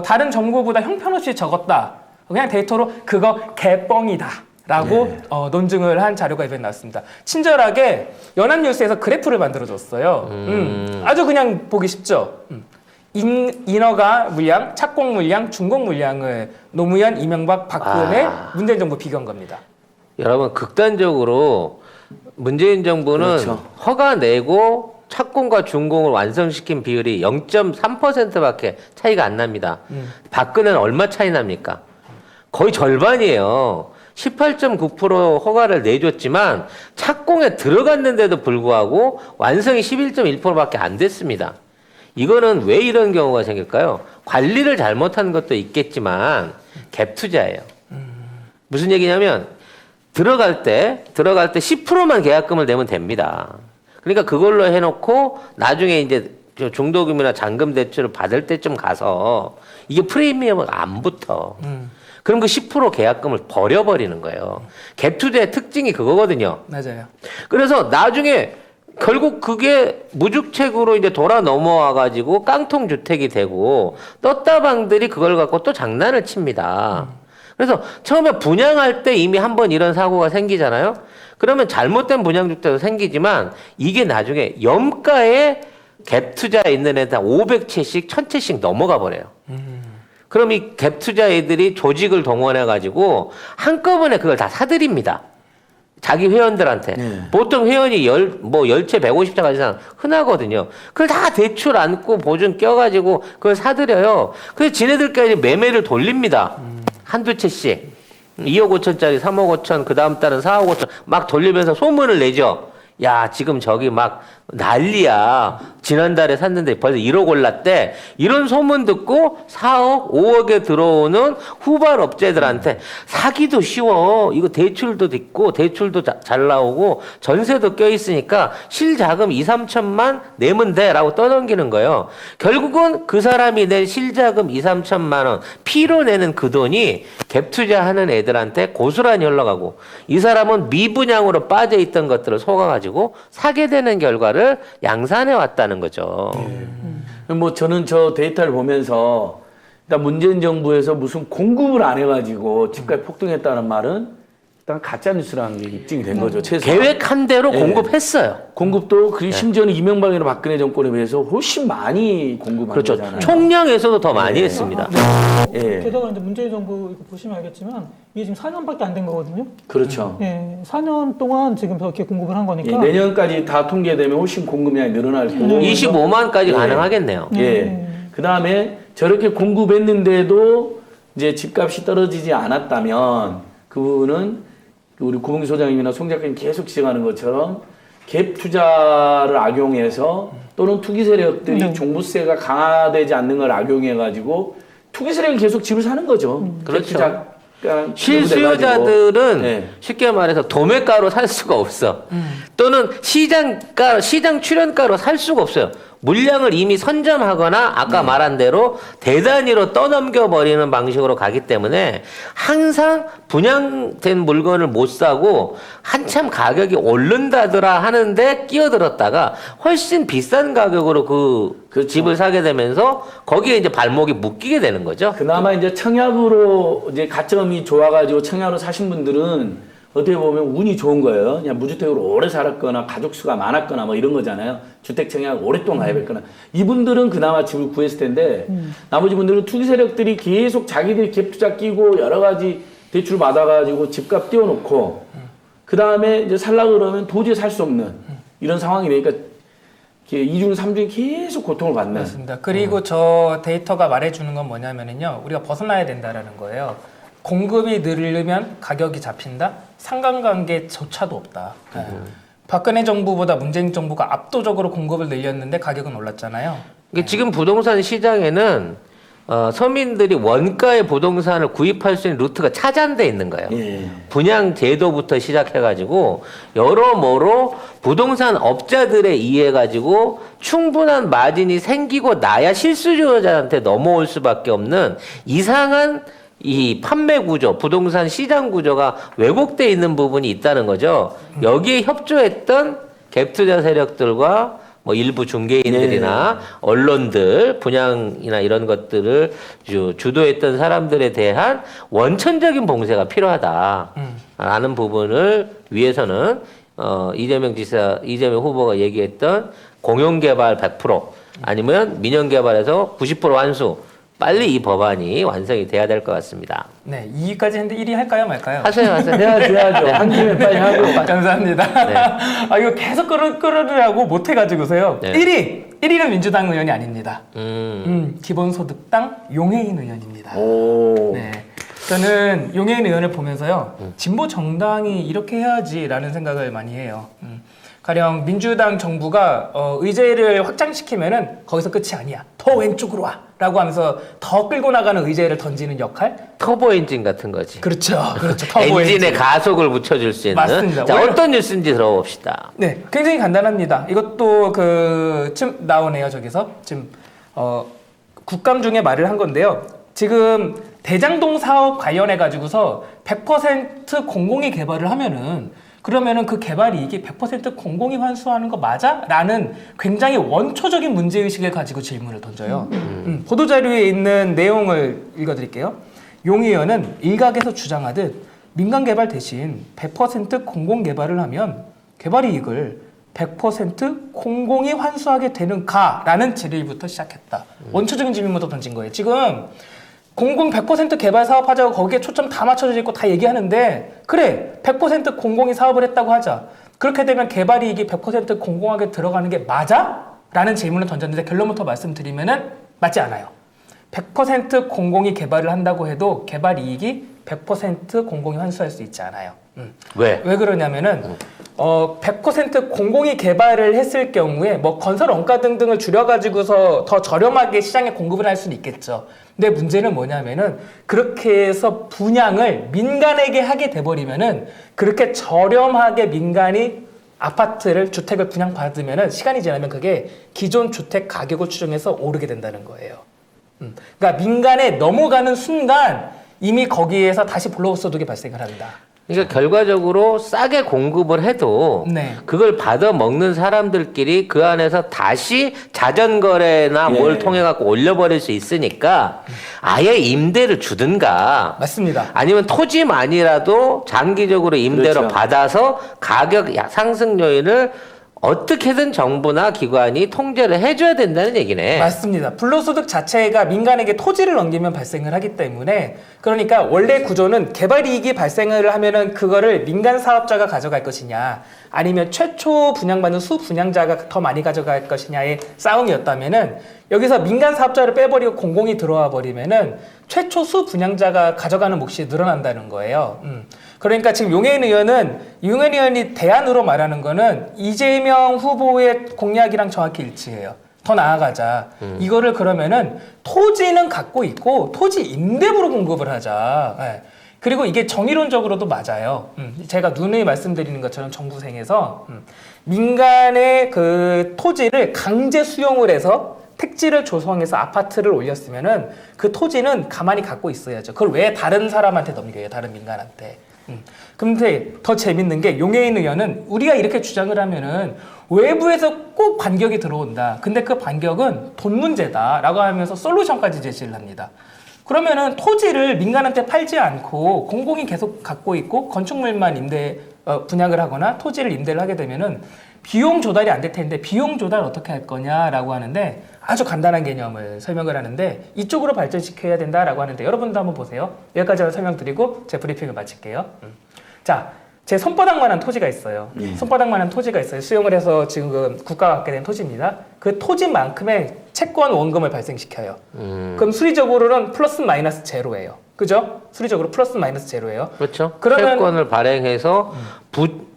다른 정부보다 형편없이 적었다. 그냥 데이터로 그거 개뻥이다. 라고 네. 논증을 한 자료가 이번에 나왔습니다. 친절하게 연합뉴스에서 그래프를 만들어줬어요. 아주 그냥 보기 쉽죠. 인허가 물량, 착공 물량, 준공 물량을 노무현, 이명박, 박근혜, 문재인 정부 비교한 겁니다. 여러분 극단적으로 문재인 정부는 그렇죠. 허가 내고 착공과 준공을 완성시킨 비율이 0.3%밖에 차이가 안 납니다. 박근혜는 얼마 차이 납니까? 거의 절반이에요. 18.9% 허가를 내줬지만 착공에 들어갔는데도 불구하고 완성이 11.1%밖에 안 됐습니다. 이거는 왜 이런 경우가 생길까요? 관리를 잘못한 것도 있겠지만 갭 투자예요. 무슨 얘기냐면 들어갈 때 10%만 계약금을 내면 됩니다. 그러니까 그걸로 해놓고 나중에 이제 중도금이나 잔금 대출을 받을 때쯤 가서 이게 프리미엄은 안 붙어. 그럼 그 10% 계약금을 버려버리는 거예요. 갭 투자의 특징이 그거거든요. 맞아요. 그래서 나중에 결국 그게 무주택으로 이제 돌아 넘어와 가지고 깡통 주택이 되고 떴다방들이 그걸 갖고 또 장난을 칩니다. 그래서 처음에 분양할 때 이미 한번 이런 사고가 생기잖아요. 그러면 잘못된 분양주택도 생기지만 이게 나중에 염가에 갭 투자에 있는 애들 500채씩 1000채씩 넘어가 버려요. 그럼 이 갭 투자 애들이 조직을 동원해 가지고 한꺼번에 그걸 다 사들입니다. 자기 회원들한테. 네. 보통 회원이 10채, 150채까지 사 흔하거든요. 그걸 다 대출 안고 보증 껴가지고 그걸 사들여요. 그래서 지네들까지 매매를 돌립니다. 한두 채씩. 2억 5천짜리 3억 5천, 그 다음 달은 4억 5천 막 돌리면서 소문을 내죠. 야, 지금 저기 막 난리야. 지난달에 샀는데 벌써 1억 올랐대. 이런 소문 듣고 4억, 5억에 들어오는 후발 업체들한테 사기도 쉬워. 이거 대출도 있고, 대출도 잘 나오고, 전세도 껴있으니까 실자금 2, 3천만 내면 돼. 라고 떠넘기는 거예요. 결국은 그 사람이 낸 실자금 2, 3천만 원, 피로 내는 그 돈이 갭 투자하는 애들한테 고스란히 흘러가고, 이 사람은 미분양으로 빠져있던 것들을 속아가지고 사게 되는 결과를 양산해 왔다는 거죠. 뭐 저는 저 데이터를 보면서 일단 문재인 정부에서 무슨 공급을 안 해가지고 집값이 폭등했다는 말은 일단 가짜 뉴스라는 게 입증이 된 거죠. 최소 계획한 대로 예. 공급했어요. 공급도 그 심지어는 이명박이나 박근혜 정권에 비해서 훨씬 많이 공급한 그렇죠. 거잖아요. 총량에서도 더 많이 했습니다. 예. 게다가 이제 문재인 정부 이거 보시면 알겠지만 이게 지금 4년밖에 안 된 거거든요. 그렇죠. 예, 4년 동안 지금 저렇게 공급을 한 예, 거니까. 내년까지 다 통계되면 훨씬 공급량이 늘어날 거고. 25만까지 예. 가능하겠네요. 예. 그 다음에 저렇게 공급했는데도 이제 집값이 떨어지지 않았다면 그 부분은 우리 구봉기 소장님이나 송 작가님 계속 지적하는 것처럼 갭 투자를 악용해서 또는 투기 세력들이 네. 종부세가 강화되지 않는 걸 악용해가지고 투기 세력이 계속 집을 사는 거죠. 그렇죠. 갭투자가 실수요자들은 네. 쉽게 말해서 도매가로 살 수가 없어. 또는 시장 출현가로 살 수가 없어요. 물량을 이미 선점하거나 아까 말한 대로 대단위로 떠넘겨 버리는 방식으로 가기 때문에 항상 분양된 물건을 못 사고 한참 가격이 오른다더라 하는데 끼어들었다가 훨씬 비싼 가격으로 그 그렇죠. 집을 사게 되면서 거기에 이제 발목이 묶이게 되는 거죠. 그나마 이제 청약으로 이제 가점이 좋아가지고 청약으로 사신 분들은 어떻게 보면 운이 좋은 거예요. 그냥 무주택으로 오래 살았거나 가족 수가 많았거나 뭐 이런 거잖아요. 주택 청약 오랫동안 가입했거나. 이분들은 그나마 집을 구했을 텐데 나머지 분들은 투기 세력들이 계속 자기들이 갭 투자 끼고 여러 가지 대출 받아가지고 집값 띄워놓고 그 다음에 이제 살라 그러면 도저히 살 수 없는 이런 상황이 되니까 이중 삼중이 계속 고통을 받는. 맞습니다. 그리고 저 데이터가 말해주는 건 뭐냐면은요, 우리가 벗어나야 된다라는 거예요. 공급이 늘으면 가격이 잡힌다? 상관관계조차도 없다. 박근혜 정부보다 문재인 정부가 압도적으로 공급을 늘렸는데 가격은 올랐잖아요. 이게 지금 부동산 시장에는 서민들이 원가의 부동산을 구입할 수 있는 루트가 차단돼 있는 거예요. 예. 분양 제도부터 시작해가지고 여러모로 부동산 업자들에 의해 가지고 충분한 마진이 생기고 나야 실수요자한테 넘어올 수밖에 없는 이상한 이 판매 구조, 부동산 시장 구조가 왜곡돼 있는 부분이 있다는 거죠. 여기에 협조했던 갭투자 세력들과 뭐 일부 중개인들이나 언론들, 분양이나 이런 것들을 주도했던 사람들에 대한 원천적인 봉쇄가 필요하다라는 부분을 위해서는 이재명 후보가 얘기했던 공용개발 100% 아니면 민영개발에서 90% 완수. 빨리 이 법안이 완성이 돼야 될 것 같습니다. 네, 2위까지 했는데 1위 할까요, 말까요? 하세요. 해야죠. 한 김에 빨리 하고. 감사합니다. 네. 아, 이거 계속 끌으려고 못해가지고서요. 네. 1위는 민주당 의원이 아닙니다. 기본소득당 용해인 의원입니다. 오. 네. 저는 용해인 의원을 보면서요, 진보 정당이 이렇게 해야지라는 생각을 많이 해요. 가령 민주당 정부가 의제를 확장시키면은 거기서 끝이 아니야. 더 왼쪽으로 와라고 하면서 더 끌고 나가는 의제를 던지는 역할. 터보 엔진 같은 거지. 그렇죠, 그렇죠. 터보 엔진에 엔진. 가속을 붙여줄 수 있는. 맞습니다. 자, 오히려- 어떤 뉴스인지 들어봅시다. 네, 굉장히 간단합니다. 이것도 지금 나오네요. 저기서 지금 국감 중에 말을 한 건데요. 지금 대장동 사업 관련해 가지고서 100% 공공이 개발을 하면은 그러면은 그 개발 이익이 100% 공공이 환수하는 거 맞아? 라는 굉장히 원초적인 문제의식을 가지고 질문을 던져요. 보도자료에 있는 내용을 읽어드릴게요. 용 의원은 일각에서 주장하듯 민간 개발 대신 100% 공공 개발을 하면 개발 이익을 100% 공공이 환수하게 되는가? 라는 질의부터 시작했다. 원초적인 질문부터 던진 거예요. 지금 공공 100% 개발 사업하자고 거기에 초점 다 맞춰져 있고 다 얘기하는데 그래 100% 공공이 사업을 했다고 하자. 그렇게 되면 개발 이익이 100% 공공하게 들어가는 게 맞아? 라는 질문을 던졌는데 결론부터 말씀드리면은 맞지 않아요. 100% 공공이 개발을 한다고 해도 개발 이익이 100% 공공이 환수할 수 있지 않아요. 왜? 왜 그러냐면은 100% 공공이 개발을 했을 경우에 뭐 건설 원가 등등을 줄여가지고서 더 저렴하게 시장에 공급을 할 수는 있겠죠. 근데 문제는 뭐냐면은 그렇게 해서 분양을 민간에게 하게 돼버리면은 그렇게 저렴하게 민간이 아파트를 주택을 분양받으면은 시간이 지나면 그게 기존 주택 가격을 추정해서 오르게 된다는 거예요. 그러니까 민간에 넘어가는 순간 이미 거기에서 다시 블로우 소득이 발생을 한다. 그러니까 결과적으로 싸게 공급을 해도 네. 그걸 받아 먹는 사람들끼리 그 안에서 다시 자전거래나 예. 뭘 통해 갖고 올려버릴 수 있으니까 아예 임대를 주든가 맞습니다. 아니면 토지만이라도 장기적으로 임대로 그렇죠. 받아서 가격 상승 요인을 어떻게든 정부나 기관이 통제를 해줘야 된다는 얘기네. 맞습니다. 불로소득 자체가 민간에게 토지를 넘기면 발생을 하기 때문에 그러니까 원래 구조는 개발 이익이 발생을 하면은 그거를 민간 사업자가 가져갈 것이냐 아니면 최초 분양받는 수 분양자가 더 많이 가져갈 것이냐의 싸움이었다면은 여기서 민간 사업자를 빼버리고 공공이 들어와 버리면은 최초 수 분양자가 가져가는 몫이 늘어난다는 거예요. 그러니까 지금 용해인 의원이 대안으로 말하는 거는 이재명 후보의 공약이랑 정확히 일치해요. 더 나아가자. 이거를 그러면은 토지는 갖고 있고 토지 임대부로 공급을 하자. 예. 그리고 이게 정의론적으로도 맞아요. 제가 누누이 말씀드리는 것처럼 정부생에서 민간의 그 토지를 강제 수용을 해서 택지를 조성해서 아파트를 올렸으면은 그 토지는 가만히 갖고 있어야죠. 그걸 왜 다른 사람한테 넘겨요? 다른 민간한테. 근데 더 재밌는 게 용해인 의원은 우리가 이렇게 주장을 하면은 외부에서 꼭 반격이 들어온다. 근데 그 반격은 돈 문제다라고 하면서 솔루션까지 제시를 합니다. 그러면은 토지를 민간한테 팔지 않고 공공이 계속 갖고 있고 건축물만 분양을 하거나 토지를 임대를 하게 되면은 비용 조달이 안 될 텐데 비용 조달 어떻게 할 거냐라고 하는데 아주 간단한 개념을 설명을 하는데 이쪽으로 발전시켜야 된다라고 하는데 여러분도 한번 보세요. 여기까지 설명드리고 제 브리핑을 마칠게요. 자, 제 손바닥만한 토지가 있어요. 손바닥만한 토지가 있어요. 수용을 해서 지금 국가가 갖게 된 토지입니다. 그 토지만큼의 채권 원금을 발생시켜요. 그럼 수리적으로는 플러스 마이너스 제로예요. 그죠? 수리적으로 플러스 마이너스 제로예요. 그렇죠. 그러면- 채권을 발행해서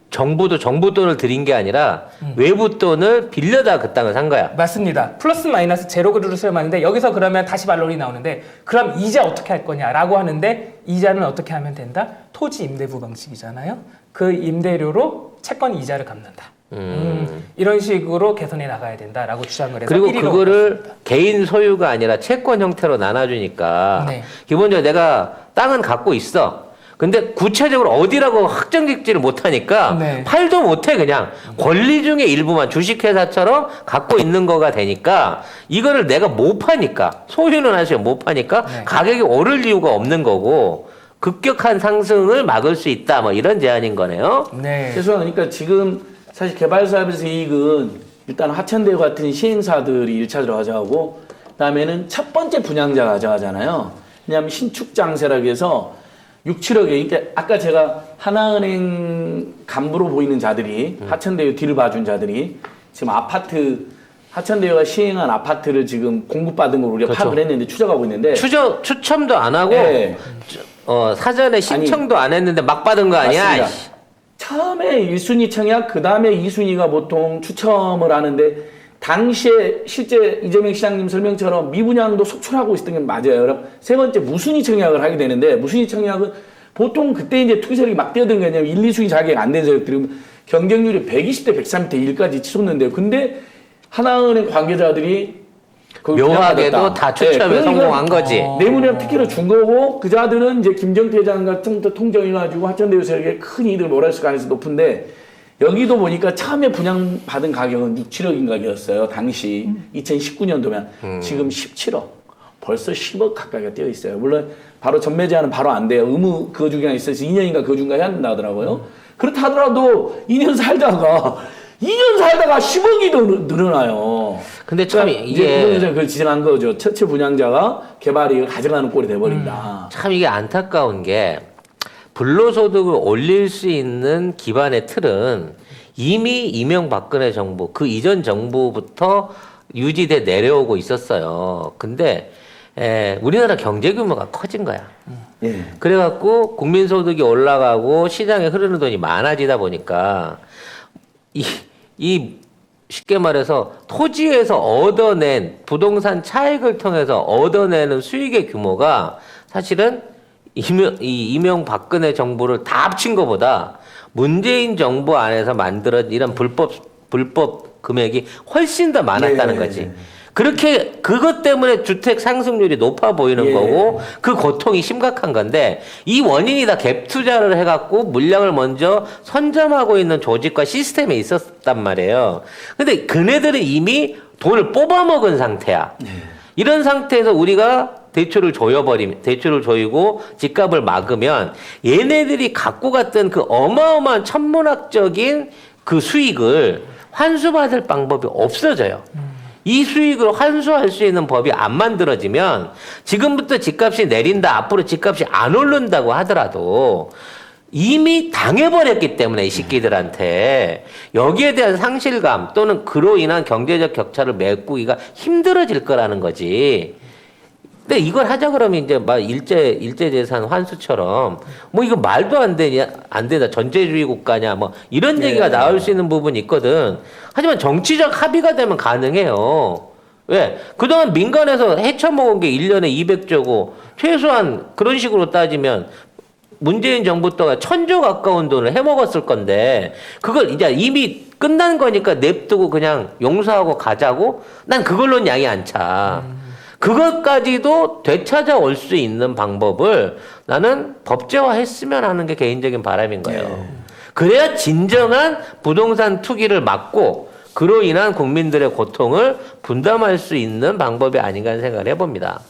정부도 정부 돈을 들인 게 아니라 외부 돈을 빌려다 그 땅을 산 거야. 맞습니다. 플러스 마이너스 제로 그루를 수렴하는데 여기서 그러면 다시 반론이 나오는데 그럼 이자 어떻게 할 거냐라고 하는데 이자는 어떻게 하면 된다? 토지 임대부 방식이잖아요. 그 임대료로 채권 이자를 갚는다. 이런 식으로 개선해 나가야 된다라고 주장을 해서 그리고 1위로 그거를 뽑았습니다. 개인 소유가 아니라 채권 형태로 나눠주니까 네. 기본적으로 내가 땅은 갖고 있어. 근데 구체적으로 어디라고 확정 짓지를 못하니까 네. 팔도 못해 그냥 권리 중에 일부만 주식회사처럼 갖고 있는 거가 되니까 이거를 내가 못 파니까 소유는 하시고 못 파니까 네. 가격이 오를 이유가 없는 거고 급격한 상승을 막을 수 있다 뭐 이런 제안인 거네요. 네. 최소한 그러니까 지금 사실 개발사업에서 이익은 일단 하천대유 같은 시행사들이 1차적으로 가져가고 그다음에는 첫 번째 분양자가 가져가잖아요. 왜냐하면 신축 장세라고 해서 6, 7억에 그러니까 아까 제가 하나은행 간부로 보이는 자들이 하천대유 뒤를 봐준 자들이 지금 아파트 하천대유가 시행한 아파트를 지금 공급받은 걸 우리가 그렇죠. 파악을 했는데 추적하고 있는데 추첨도 안 하고 네. 사전에 신청도 안 했는데 막 받은 거 아니야? 맞습니다. 이씨. 처음에 1순위 청약, 그 다음에 2순위가 보통 추첨을 하는데 당시에 실제 이재명 시장님 설명처럼 미분양도 속출하고 있었던 게 맞아요. 그럼 세 번째 무순위 청약을 하게 되는데 무순위 청약은 보통 그때 이제 투기 세력이 막 뛰어든 게 아니라 1, 2순위 자격 안 된 세력들이 경쟁률이 120대 130대 1까지 치솟는데요. 근데 하나은행 관계자들이 그걸 묘하게도 분양받았다. 다 추첨에 그러니까 성공한 거지. 뇌물이랑 특혜로 준 거고 그 자들은 이제 김정태 장 같은 또 통정해가지고 하천대유 세력에 큰 이익을 몰았을 가능성이 높은데 여기도 보니까 처음에 분양받은 가격은 6, 7억인 가격이었어요. 당시 2019년도면 지금 17억. 벌써 10억 가까이가 뛰어 있어요. 물론 바로 전매 제한은 바로 안 돼요. 의무 거주기간이 있어서 2년인가 거주인가 해야 된다 하더라고요. 그렇다 하더라도 2년 살다가 10억이 더 늘어나요. 근데 참 그러니까 이게 이제 그거는 그걸 지적한 거죠. 첫째 분양자가 개발이익을 가져가는 꼴이 돼버린다. 참 이게 안타까운 게 불로소득을 올릴 수 있는 기반의 틀은 이미 이명박근혜 정부 그 이전 정부부터 유지돼 내려오고 있었어요. 근데 우리나라 경제 규모가 커진 거야. 예. 그래갖고 국민소득이 올라가고 시장에 흐르는 돈이 많아지다 보니까 이 쉽게 말해서 토지에서 얻어낸 부동산 차익을 통해서 얻어내는 수익의 규모가 사실은 이명박근혜 정부를 다 합친 것보다 문재인 정부 안에서 만들어진 이런 불법 금액이 훨씬 더 많았다는 네. 거지. 그렇게 그것 때문에 주택 상승률이 높아 보이는 예. 거고 그 고통이 심각한 건데 이 원인이 다 갭 투자를 해갖고 물량을 먼저 선점하고 있는 조직과 시스템에 있었단 말이에요. 근데 그네들은 이미 돈을 뽑아먹은 상태야. 이런 상태에서 우리가 대출을 조이고 집값을 막으면 얘네들이 갖고 갔던 그 어마어마한 천문학적인 그 수익을 환수받을 방법이 없어져요. 이 수익을 환수할 수 있는 법이 안 만들어지면 지금부터 집값이 내린다, 앞으로 집값이 안 오른다고 하더라도 이미 당해버렸기 때문에 이 새끼들한테 여기에 대한 상실감 또는 그로 인한 경제적 격차를 메꾸기가 힘들어질 거라는 거지. 근데 이걸 하자 그러면 이제 막 일제 재산 환수처럼 뭐 이거 말도 안 되냐 전제주의 국가냐 뭐 이런 얘기가 나올 수 있는 부분이 있거든. 하지만 정치적 합의가 되면 가능해요. 왜? 그동안 민간에서 헤쳐먹은 게 1년에 200조고 최소한 그런 식으로 따지면 문재인 정부 때가 1000조 가까운 돈을 해먹었을 건데 그걸 이제 이미 끝난 거니까 냅두고 그냥 용서하고 가자고? 난 그걸로는 양이 안 차. 그것까지도 되찾아올 수 있는 방법을 나는 법제화했으면 하는 게 개인적인 바람인 거예요. 그래야 진정한 부동산 투기를 막고 그로 인한 국민들의 고통을 분담할 수 있는 방법이 아닌가 하는 생각을 해봅니다.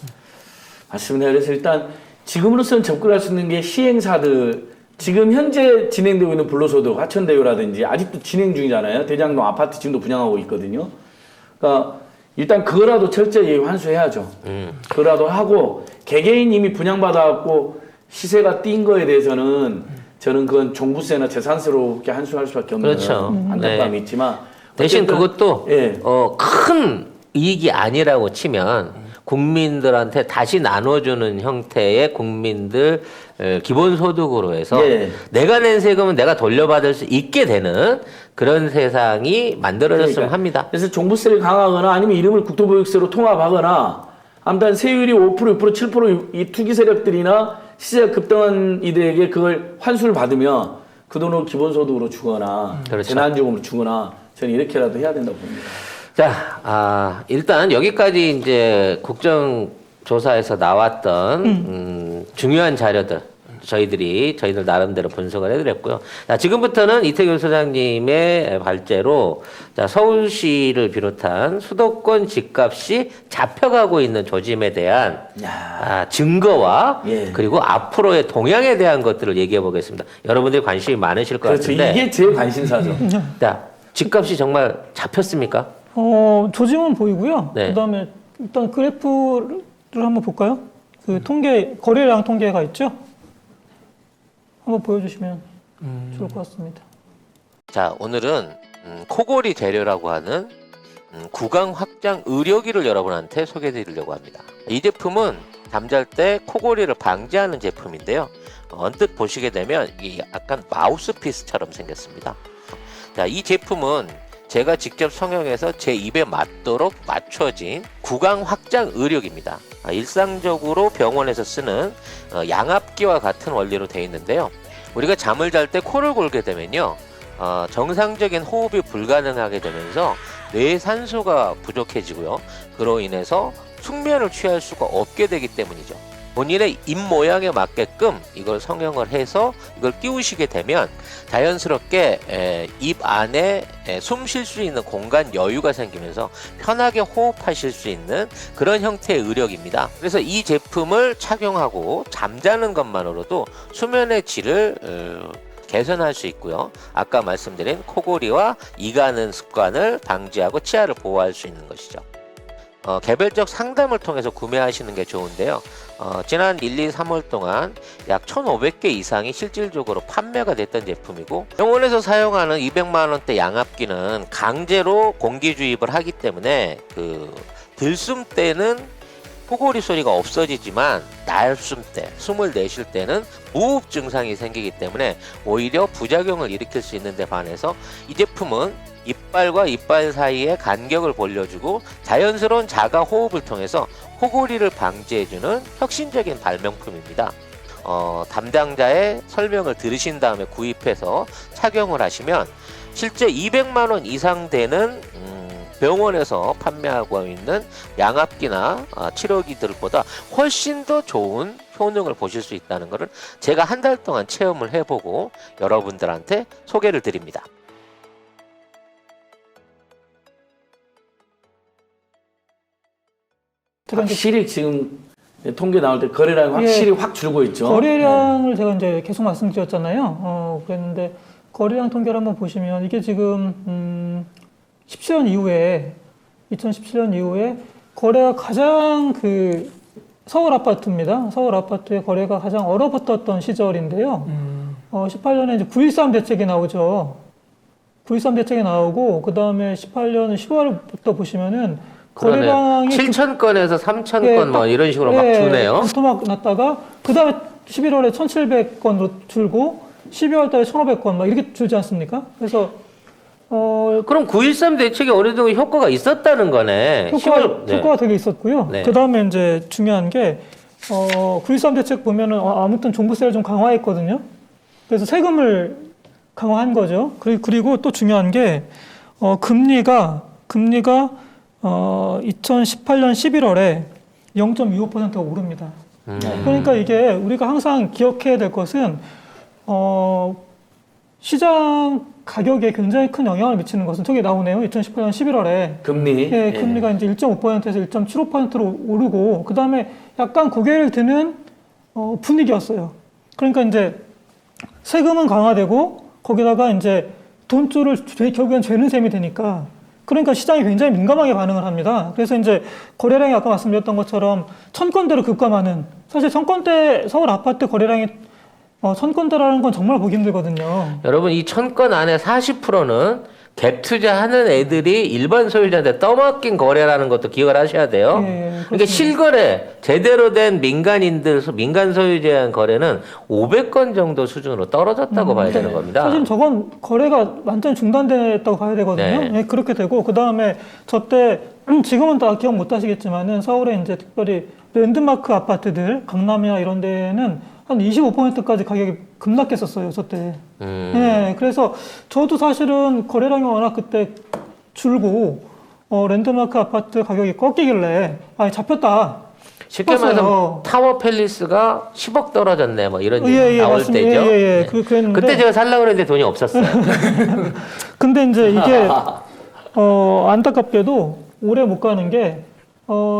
맞습니다. 그래서 일단 지금으로서는 접근할 수 있는 게 시행사들 지금 현재 진행되고 있는 불로소득 화천대유라든지 아직도 진행 중이잖아요. 대장동 아파트 지금도 분양하고 있거든요. 그러니까 일단 그거라도 철저히 환수해야죠. 그거라도 하고 개개인 이미 분양받아갖고 시세가 뛴 거에 대해서는 저는 그건 종부세나 재산세로밖에 환수할 수밖에 없는 그렇죠. 안타까움이 네. 있지만 대신 어쨌든, 그것도 예. 큰 이익이 아니라고 치면 국민들한테 다시 나눠주는 형태의 국민들 기본소득으로 해서 예. 내가 낸 세금은 내가 돌려받을 수 있게 되는 그런 세상이 만들어졌으면 그러니까. 합니다. 그래서 종부세를 강화하거나 아니면 이름을 국토보유세로 통합하거나 아무튼 세율이 5%, 6%, 7%이 투기 세력들이나 시세가 급등한 이들에게 그걸 환수를 받으면 그 돈을 기본소득으로 주거나 그렇죠. 재난지원금으로 주거나 저는 이렇게라도 해야 된다고 봅니다. 자, 일단 여기까지 이제 국정조사에서 나왔던 중요한 자료들 저희들 나름대로 분석을 해드렸고요. 자, 지금부터는 이태규 소장님의 발제로 자, 서울시를 비롯한 수도권 집값이 잡혀가고 있는 조짐에 대한 증거와 예. 그리고 앞으로의 동향에 대한 것들을 얘기해 보겠습니다. 여러분들이 관심이 많으실 것 그렇죠. 같은데 이게 제일 관심사죠. 자, 집값이 정말 잡혔습니까? 조짐은 보이고요. 네. 그다음에 일단 그래프를 한번 볼까요? 그 통계 거래량 통계가 있죠. 한번 보여주시면 좋을 것 같습니다. 자, 오늘은 코골이 재료라고 하는 구강 확장 의료기를 여러분한테 소개해 드리려고 합니다. 이 제품은 잠잘 때 코골이를 방지하는 제품인데요. 언뜻 보시게 되면 이게 약간 마우스피스처럼 생겼습니다. 자, 이 제품은 제가 직접 성형해서 제 입에 맞도록 맞춰진 구강 확장 의료기입니다. 일상적으로 병원에서 쓰는 양압기와 같은 원리로 되어 있는데요. 우리가 잠을 잘 때 코를 골게 되면요, 정상적인 호흡이 불가능하게 되면서 뇌의 산소가 부족해지고요. 그로 인해서 숙면을 취할 수가 없게 되기 때문이죠. 본인의 입 모양에 맞게끔 이걸 성형을 해서 이걸 끼우시게 되면 자연스럽게 입 안에 숨 쉴 수 있는 공간 여유가 생기면서 편하게 호흡하실 수 있는 그런 형태의 의력입니다. 그래서 이 제품을 착용하고 잠자는 것만으로도 수면의 질을 개선할 수 있고요. 아까 말씀드린 코골이와 이가는 습관을 방지하고 치아를 보호할 수 있는 것이죠. 개별적 상담을 통해서 구매하시는 게 좋은데요. 지난 1, 2, 3월 동안 약 1,500개 이상이 실질적으로 판매가 됐던 제품이고, 병원에서 사용하는 200만 원대 양압기는 강제로 공기 주입을 하기 때문에 들숨 때는 코골이 소리가 없어지지만 날숨 때, 숨을 내쉴 때는 무호흡 증상이 생기기 때문에 오히려 부작용을 일으킬 수 있는 데 반해서 이 제품은 이빨과 이빨 사이에 간격을 벌려주고 자연스러운 자가 호흡을 통해서 코골이를 방지해주는 혁신적인 발명품입니다. 담당자의 설명을 들으신 다음에 구입해서 착용을 하시면 실제 200만 원 이상 되는 병원에서 판매하고 있는 양압기나 치료기들보다 훨씬 더 좋은 효능을 보실 수 있다는 것을 제가 한 달 동안 체험을 해보고 여러분들한테 소개를 드립니다. 확실히 지금 통계 나올 때 거래량이 확실히 확 줄고 있죠. 거래량을 제가 이제 계속 말씀드렸잖아요. 그랬는데 거래량 통계를 한번 보시면 이게 지금 17년 이후에 2017년 이후에 거래가 가장 그 서울 아파트입니다. 서울 아파트의 거래가 가장 얼어붙었던 시절인데요. 18년에 이제 9.13 대책이 나오죠. 9.13 대책이 나오고 그 다음에 18년 10월부터 보시면은 거래량이 7,000건에서 3,000건 예, 뭐 이런 식으로 막 주네요. 토막 났다가 그 다음에 11월에 1,700건으로 줄고 12월 달에 1,500건 막 이렇게 줄지 않습니까? 그래서 그럼 9.13 대책이 어느 정도 효과가 있었다는 거네. 효과가 되게 있었고요. 네. 그 다음에 이제 중요한 게 9.13 대책 보면은 아무튼 종부세를 좀 강화했거든요. 그래서 세금을 강화한 거죠. 그리고 또 중요한 게 금리가 2018년 11월에 0.25%가 오릅니다. 그러니까 이게 우리가 항상 기억해야 될 것은 시장 가격에 굉장히 큰 영향을 미치는 것은 저기 나오네요. 2018년 11월에 금리. 예, 금리가 이제 1.5%에서 1.75%로 오르고 그 다음에 약간 고개를 드는 분위기였어요. 그러니까 이제 세금은 강화되고 거기다가 이제 돈줄을 결국엔 죄는 셈이 되니까 그러니까 시장이 굉장히 민감하게 반응을 합니다. 그래서 이제 거래량이 아까 말씀드렸던 것처럼 1,000건대로 급감하는 사실 1,000건대 서울 아파트 거래량이 1,000건대라는 건 정말 보기 힘들거든요. 여러분 이 1,000건 안에 40%는 갭 투자하는 애들이 일반 소유자한테 떠맡긴 거래라는 것도 기억을 하셔야 돼요. 예, 그러니까 실거래 제대로 된 민간 소유자에 대한 거래는 500건 정도 수준으로 떨어졌다고 봐야 되는 겁니다. 사실 저건 거래가 완전히 중단됐다고 봐야 되거든요. 네. 네, 그렇게 되고 그 다음에 저때 지금은 다 기억 못 하시겠지만은 서울에 이제 특별히 랜드마크 아파트들 강남이나 이런 데는 한 25%까지 가격이 급락했었어요, 저때. 네, 그래서 저도 사실은 거래량이 워낙 그때 줄고, 랜드마크 아파트 가격이 꺾이길래, 잡혔다. 쉽게 싶었어요. 말해서 타워 팰리스가 10억 떨어졌네 뭐 이런 얘기 예, 나올 맞습니다. 때죠. 예. 네. 그랬는데. 그때 제가 살려고 그랬는데 돈이 없었어요. 근데 이제 이게, 안타깝게도 오래 못 가는 게,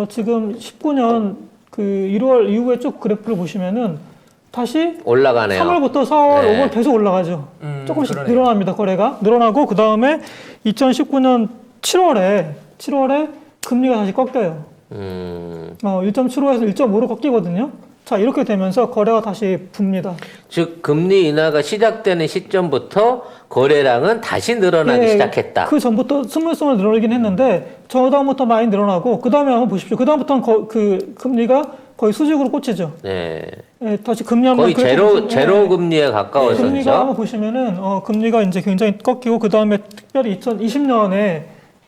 지금 19년 그 1월 이후에 쭉 그래프를 보시면은 다시 올라가네요. 3월부터 4월, 네. 5월 계속 올라가죠. 조금씩 그러네요. 늘어납니다, 거래가. 늘어나고, 그 다음에 2019년 7월에 금리가 다시 꺾여요. 1.75에서 1.5로 꺾이거든요. 자, 이렇게 되면서 거래가 다시 붑니다. 즉 금리 인하가 시작되는 시점부터 거래량은 다시 늘어나기 시작했다. 그 전부터 스물스물 늘어나긴 했는데, 저다음부터 많이 늘어나고, 그 다음에 한번 보십시오. 그 다음부터는 그 금리가 거의 수직으로 꽂히죠. 네. 예, 다시 금리 한번 거의 제로 금리에 금리가 가까웠었죠. 한번 보시면은 금리가 이제 굉장히 꺾이고 그 다음에 특별히 2020년에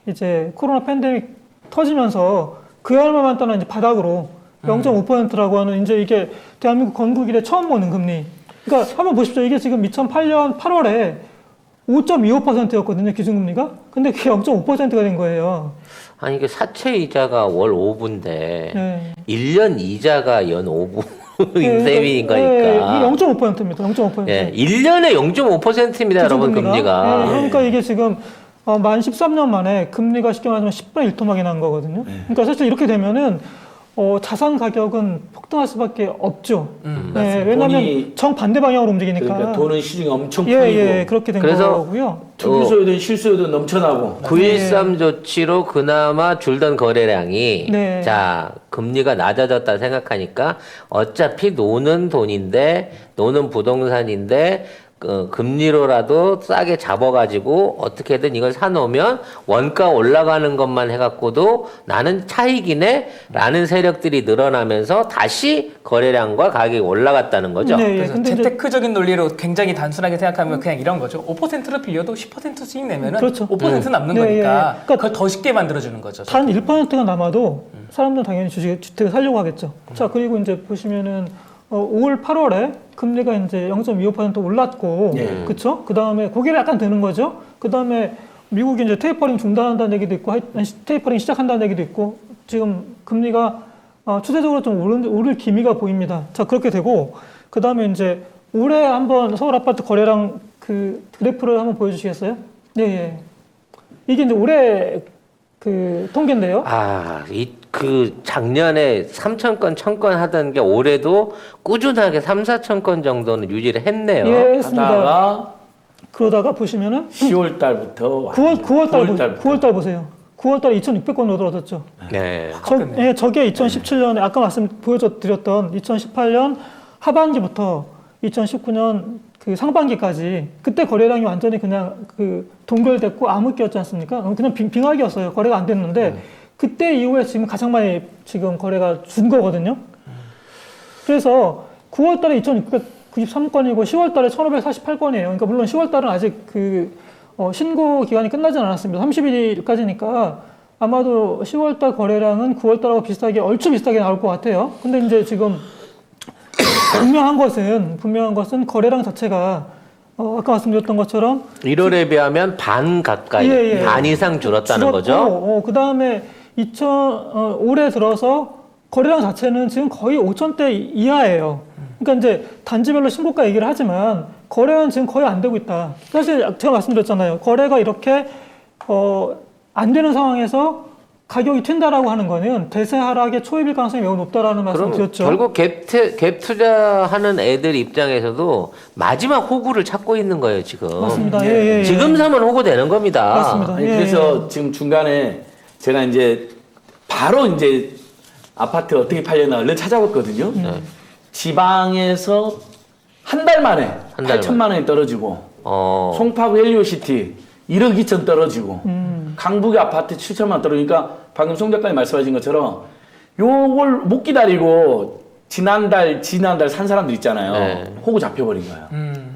이제 코로나 팬데믹 터지면서 그 얼마만 떠나 이제 바닥으로 0.5%라고 하는 이제 이게 대한민국 건국 이래 처음 보는 금리. 그러니까 한번 보십시오. 이게 지금 2008년 8월에 5.25%였거든요, 기준금리가. 근데 그게 0.5%가 된 거예요. 아니 이게 사채 이자가 월 5분인데 네. 1년 이자가 연 5분 셈인 거니까. 이게 0.5%입니다. 0.5%. 예, 1년에 0.5%입니다, 여러분 금리가. 네, 그러니까 이게 지금 만 13년 만에 금리가 쉽게 말하면 10분의 1토막이 난 거거든요. 그러니까 사실 이렇게 되면은 자산 가격은 폭등할 수밖에 없죠. 네, 왜냐하면 돈이- 정반대 방향으로 움직이니까. 그러니까 돈은 시중에 엄청 풀리고 그렇게 된 그래서 거고요. 특유 소유든 실소유든 넘쳐나고 9.13 조치로 그나마 줄던 거래량이 네. 자 금리가 낮아졌다 생각하니까 어차피 노는 돈인데 노는 부동산인데 금리로라도 싸게 잡아가지고 어떻게든 이걸 사놓으면 원가 올라가는 것만 해갖고도 나는 차익이네 라는 세력들이 늘어나면서 다시 거래량과 가격이 올라갔다는 거죠. 네, 그래서 근데 이제 재테크적인 논리로 굉장히 단순하게 생각하면 그냥 이런 거죠. 5%를 빌려도 10% 수익 내면은 그렇죠. 5% 남는 네, 거니까 예. 그러니까 그걸 더 쉽게 만들어주는 거죠. 단 1%가 남아도 사람들은 당연히 주택을 살려고 하겠죠. 자, 그리고 이제 보시면은 5월, 8월에 금리가 이제 0.25% 올랐고, 예. 그쵸? 그 다음에 고개를 약간 드는 거죠. 그 다음에 미국이 이제 테이퍼링 중단한다는 얘기도 있고, 테이퍼링 시작한다는 얘기도 있고, 지금 금리가 추세적으로 좀 오를 기미가 보입니다. 자, 그렇게 되고, 그 다음에 이제 올해 한번 서울 아파트 거래량 그 그래프를 한번 보여주시겠어요? 네, 예. 이게 이제 올해 그 통계인데요. 그 작년에 3,000건, 1,000건 하던 게 올해도 꾸준하게 3,000, 4,000건 정도는 유지를 했네요. 예, 했습니다. 하다가 그러다가 보시면은 10월 달부터 9월 달 보세요. 9월 달에 2,600건으로 늘어졌죠. 네. 예, 저게 2017년에 아까 보여드렸던 2018년 하반기부터 2019년 그 상반기까지 그때 거래량이 완전히 그냥 그 동결됐고 암흑기였지 않습니까? 그냥 빙하기였어요. 거래가 안 됐는데 그때 이후에 지금 가장 많이 지금 거래가 준 거거든요. 그래서 9월 달에 2,693건이고 10월 달에 1,548건이에요. 그러니까 물론 10월 달은 아직 그 신고 기간이 끝나진 않았습니다. 31일까지니까 아마도 10월 달 거래량은 9월 달하고 얼추 비슷하게 나올 것 같아요. 근데 이제 지금 분명한 것은 거래량 자체가 아까 말씀드렸던 것처럼 1월에 비하면 반 가까이, 반 이상 줄었다는 거죠? 그 다음에 올해 들어서 거래량 자체는 지금 거의 5,000대 이하예요. 그러니까 이제 단지별로 신고가 얘기를 하지만 거래는 지금 거의 안 되고 있다. 사실 제가 말씀드렸잖아요. 거래가 이렇게 안 되는 상황에서 가격이 튄다라고 하는 거는 대세 하락의 초입일 가능성이 매우 높다라는 말씀을 드렸죠. 결국 갭 투자하는 애들 입장에서도 마지막 호구를 찾고 있는 거예요, 지금. 맞습니다. 예. 지금 사면 호구 되는 겁니다. 맞습니다. 아니, 그래서 지금 중간에 제가 이제 바로 이제 아파트 어떻게 팔려나 얼른 찾아봤거든요. 지방에서 한 달 만에 8천만 원이 떨어지고 송파구 헬리오시티 1억 2천 떨어지고 강북의 아파트 7천만 원 떨어지니까 방금 송 작가님 말씀하신 것처럼 요걸 못 기다리고 지난달 산 사람들 있잖아요. 네. 호구 잡혀버린 거예요.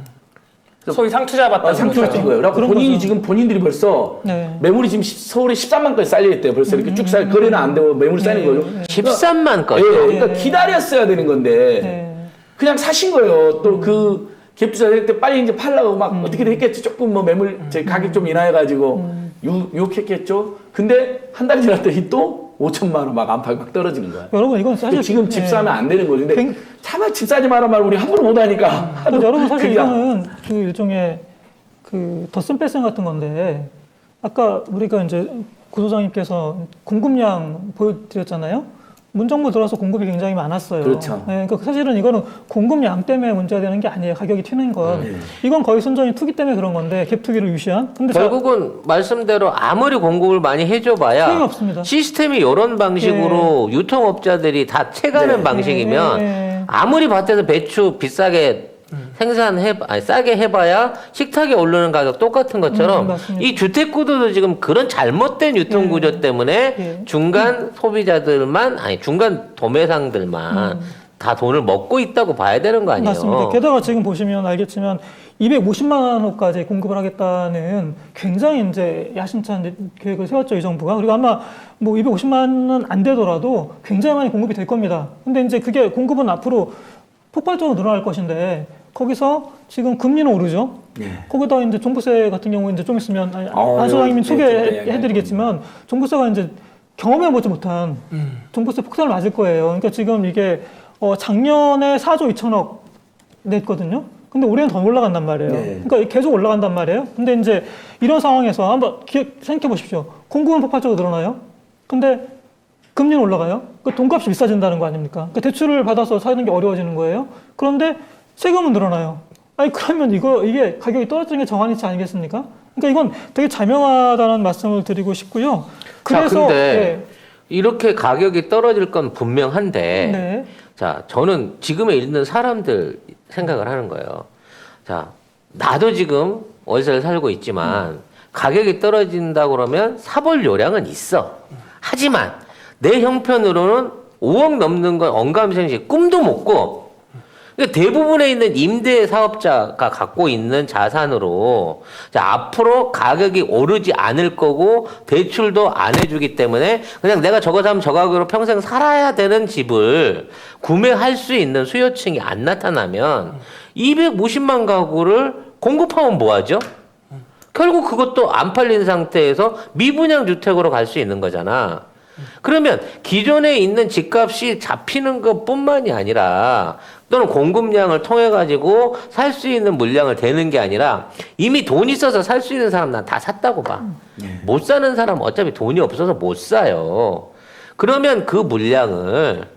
소위 상투자 받다 상투 잡힌 거예요. 그래서 본인이 지금 본인들이 벌써 네. 매물이 지금 서울에 13만 건이 쌓여 있대요. 벌써 이렇게 쭉 쌓여 거래는 안 되고 매물이 쌓이는 거죠. 13만 건. 예, 그러니까 기다렸어야 되는 건데 그냥 사신 거예요. 또 그 갭투자 때 빨리 이제 팔라고 막 어떻게든 했겠죠. 조금 뭐 매물 가격 좀 인하해가지고 유혹했겠죠. 근데 한 달 지났더니 또 5천만 원 막 안팎 막 떨어지는 거야. 여러분 이건 사실 지금 집 사면 안 되는 거죠. 근데 차마 집 사지 마라 말 우리 함부로 못 하니까. 여러분 사실 이거는 그 일종의 그 덧셈 뺄셈 같은 건데 아까 우리가 이제 구소장님께서 공급량 보여드렸잖아요. 문정부 들어서 공급이 굉장히 많았어요. 그렇죠. 네, 그러니까 사실은 이거는 공급량 때문에 문제가 되는 게 아니에요. 가격이 튀는 건. 이건 거의 순전히 투기 때문에 그런 건데 갭 투기를 유시한. 근데 결국은 말씀대로 아무리 공급을 많이 해줘봐야 소용없습니다. 시스템이 이런 방식으로 유통업자들이 다 채가는 방식이면 아무리 밭에서 배추 비싸게 싸게 해봐야 식탁에 오르는 가격 똑같은 것처럼 맞습니다. 이 주택구도도 지금 그런 잘못된 유통구조 때문에 중간 소비자들만 중간 도매상들만 다 돈을 먹고 있다고 봐야 되는 거 아니에요? 맞습니다. 게다가 지금 보시면 알겠지만 250만 호까지 공급을 하겠다는 굉장히 이제 야심찬 계획을 세웠죠, 이 정부가. 그리고 아마 뭐 250만은 안 되더라도 굉장히 많이 공급이 될 겁니다. 근데 이제 그게 공급은 앞으로 폭발적으로 늘어날 것인데 거기서 지금 금리는 오르죠. 거기다 이제 종부세 같은 경우 이제 좀 있으면 안 소장님이 소개해드리겠지만 종부세가 이제 경험해보지 못한 종부세 폭탄을 맞을 거예요. 그러니까 지금 이게 작년에 4조 2천억 냈거든요. 근데 올해는 더 올라간단 말이에요. 그러니까 계속 올라간단 말이에요. 근데 이제 이런 상황에서 한번 생각해 보십시오. 공급은 폭발적으로 늘어나요. 근데 금리는 올라가요. 그 돈값이 비싸진다는 거 아닙니까? 그러니까 대출을 받아서 사는 게 어려워지는 거예요. 그런데 세금은 늘어나요. 아니 그러면 이게 가격이 떨어지는 게 정한이치 아니겠습니까? 그러니까 이건 되게 자명하다는 말씀을 드리고 싶고요. 그래서 자, 근데 이렇게 가격이 떨어질 건 분명한데 네. 자, 저는 지금에 있는 사람들 생각을 하는 거예요. 자, 나도 지금 월세를 살고 있지만 가격이 떨어진다 그러면 사볼 요량은 있어. 하지만 내 형편으로는 5억 넘는 건 언감생식 꿈도 못 꿔. 그러니까 대부분에 있는 임대 사업자가 갖고 있는 자산으로 자, 앞으로 가격이 오르지 않을 거고 대출도 안 해주기 때문에 그냥 내가 저거 사면 저 가격으로 평생 살아야 되는 집을 구매할 수 있는 수요층이 안 나타나면 250만 가구를 공급하면 뭐하죠? 결국 그것도 안 팔린 상태에서 미분양 주택으로 갈 수 있는 거잖아. 그러면 기존에 있는 집값이 잡히는 것뿐만이 아니라 또는 공급량을 통해 가지고 살 수 있는 물량을 대는 게 아니라 이미 돈 있어서 살 수 있는 사람 난 다 샀다고 봐. 못 사는 사람은 어차피 돈이 없어서 못 사요. 그러면 그 물량을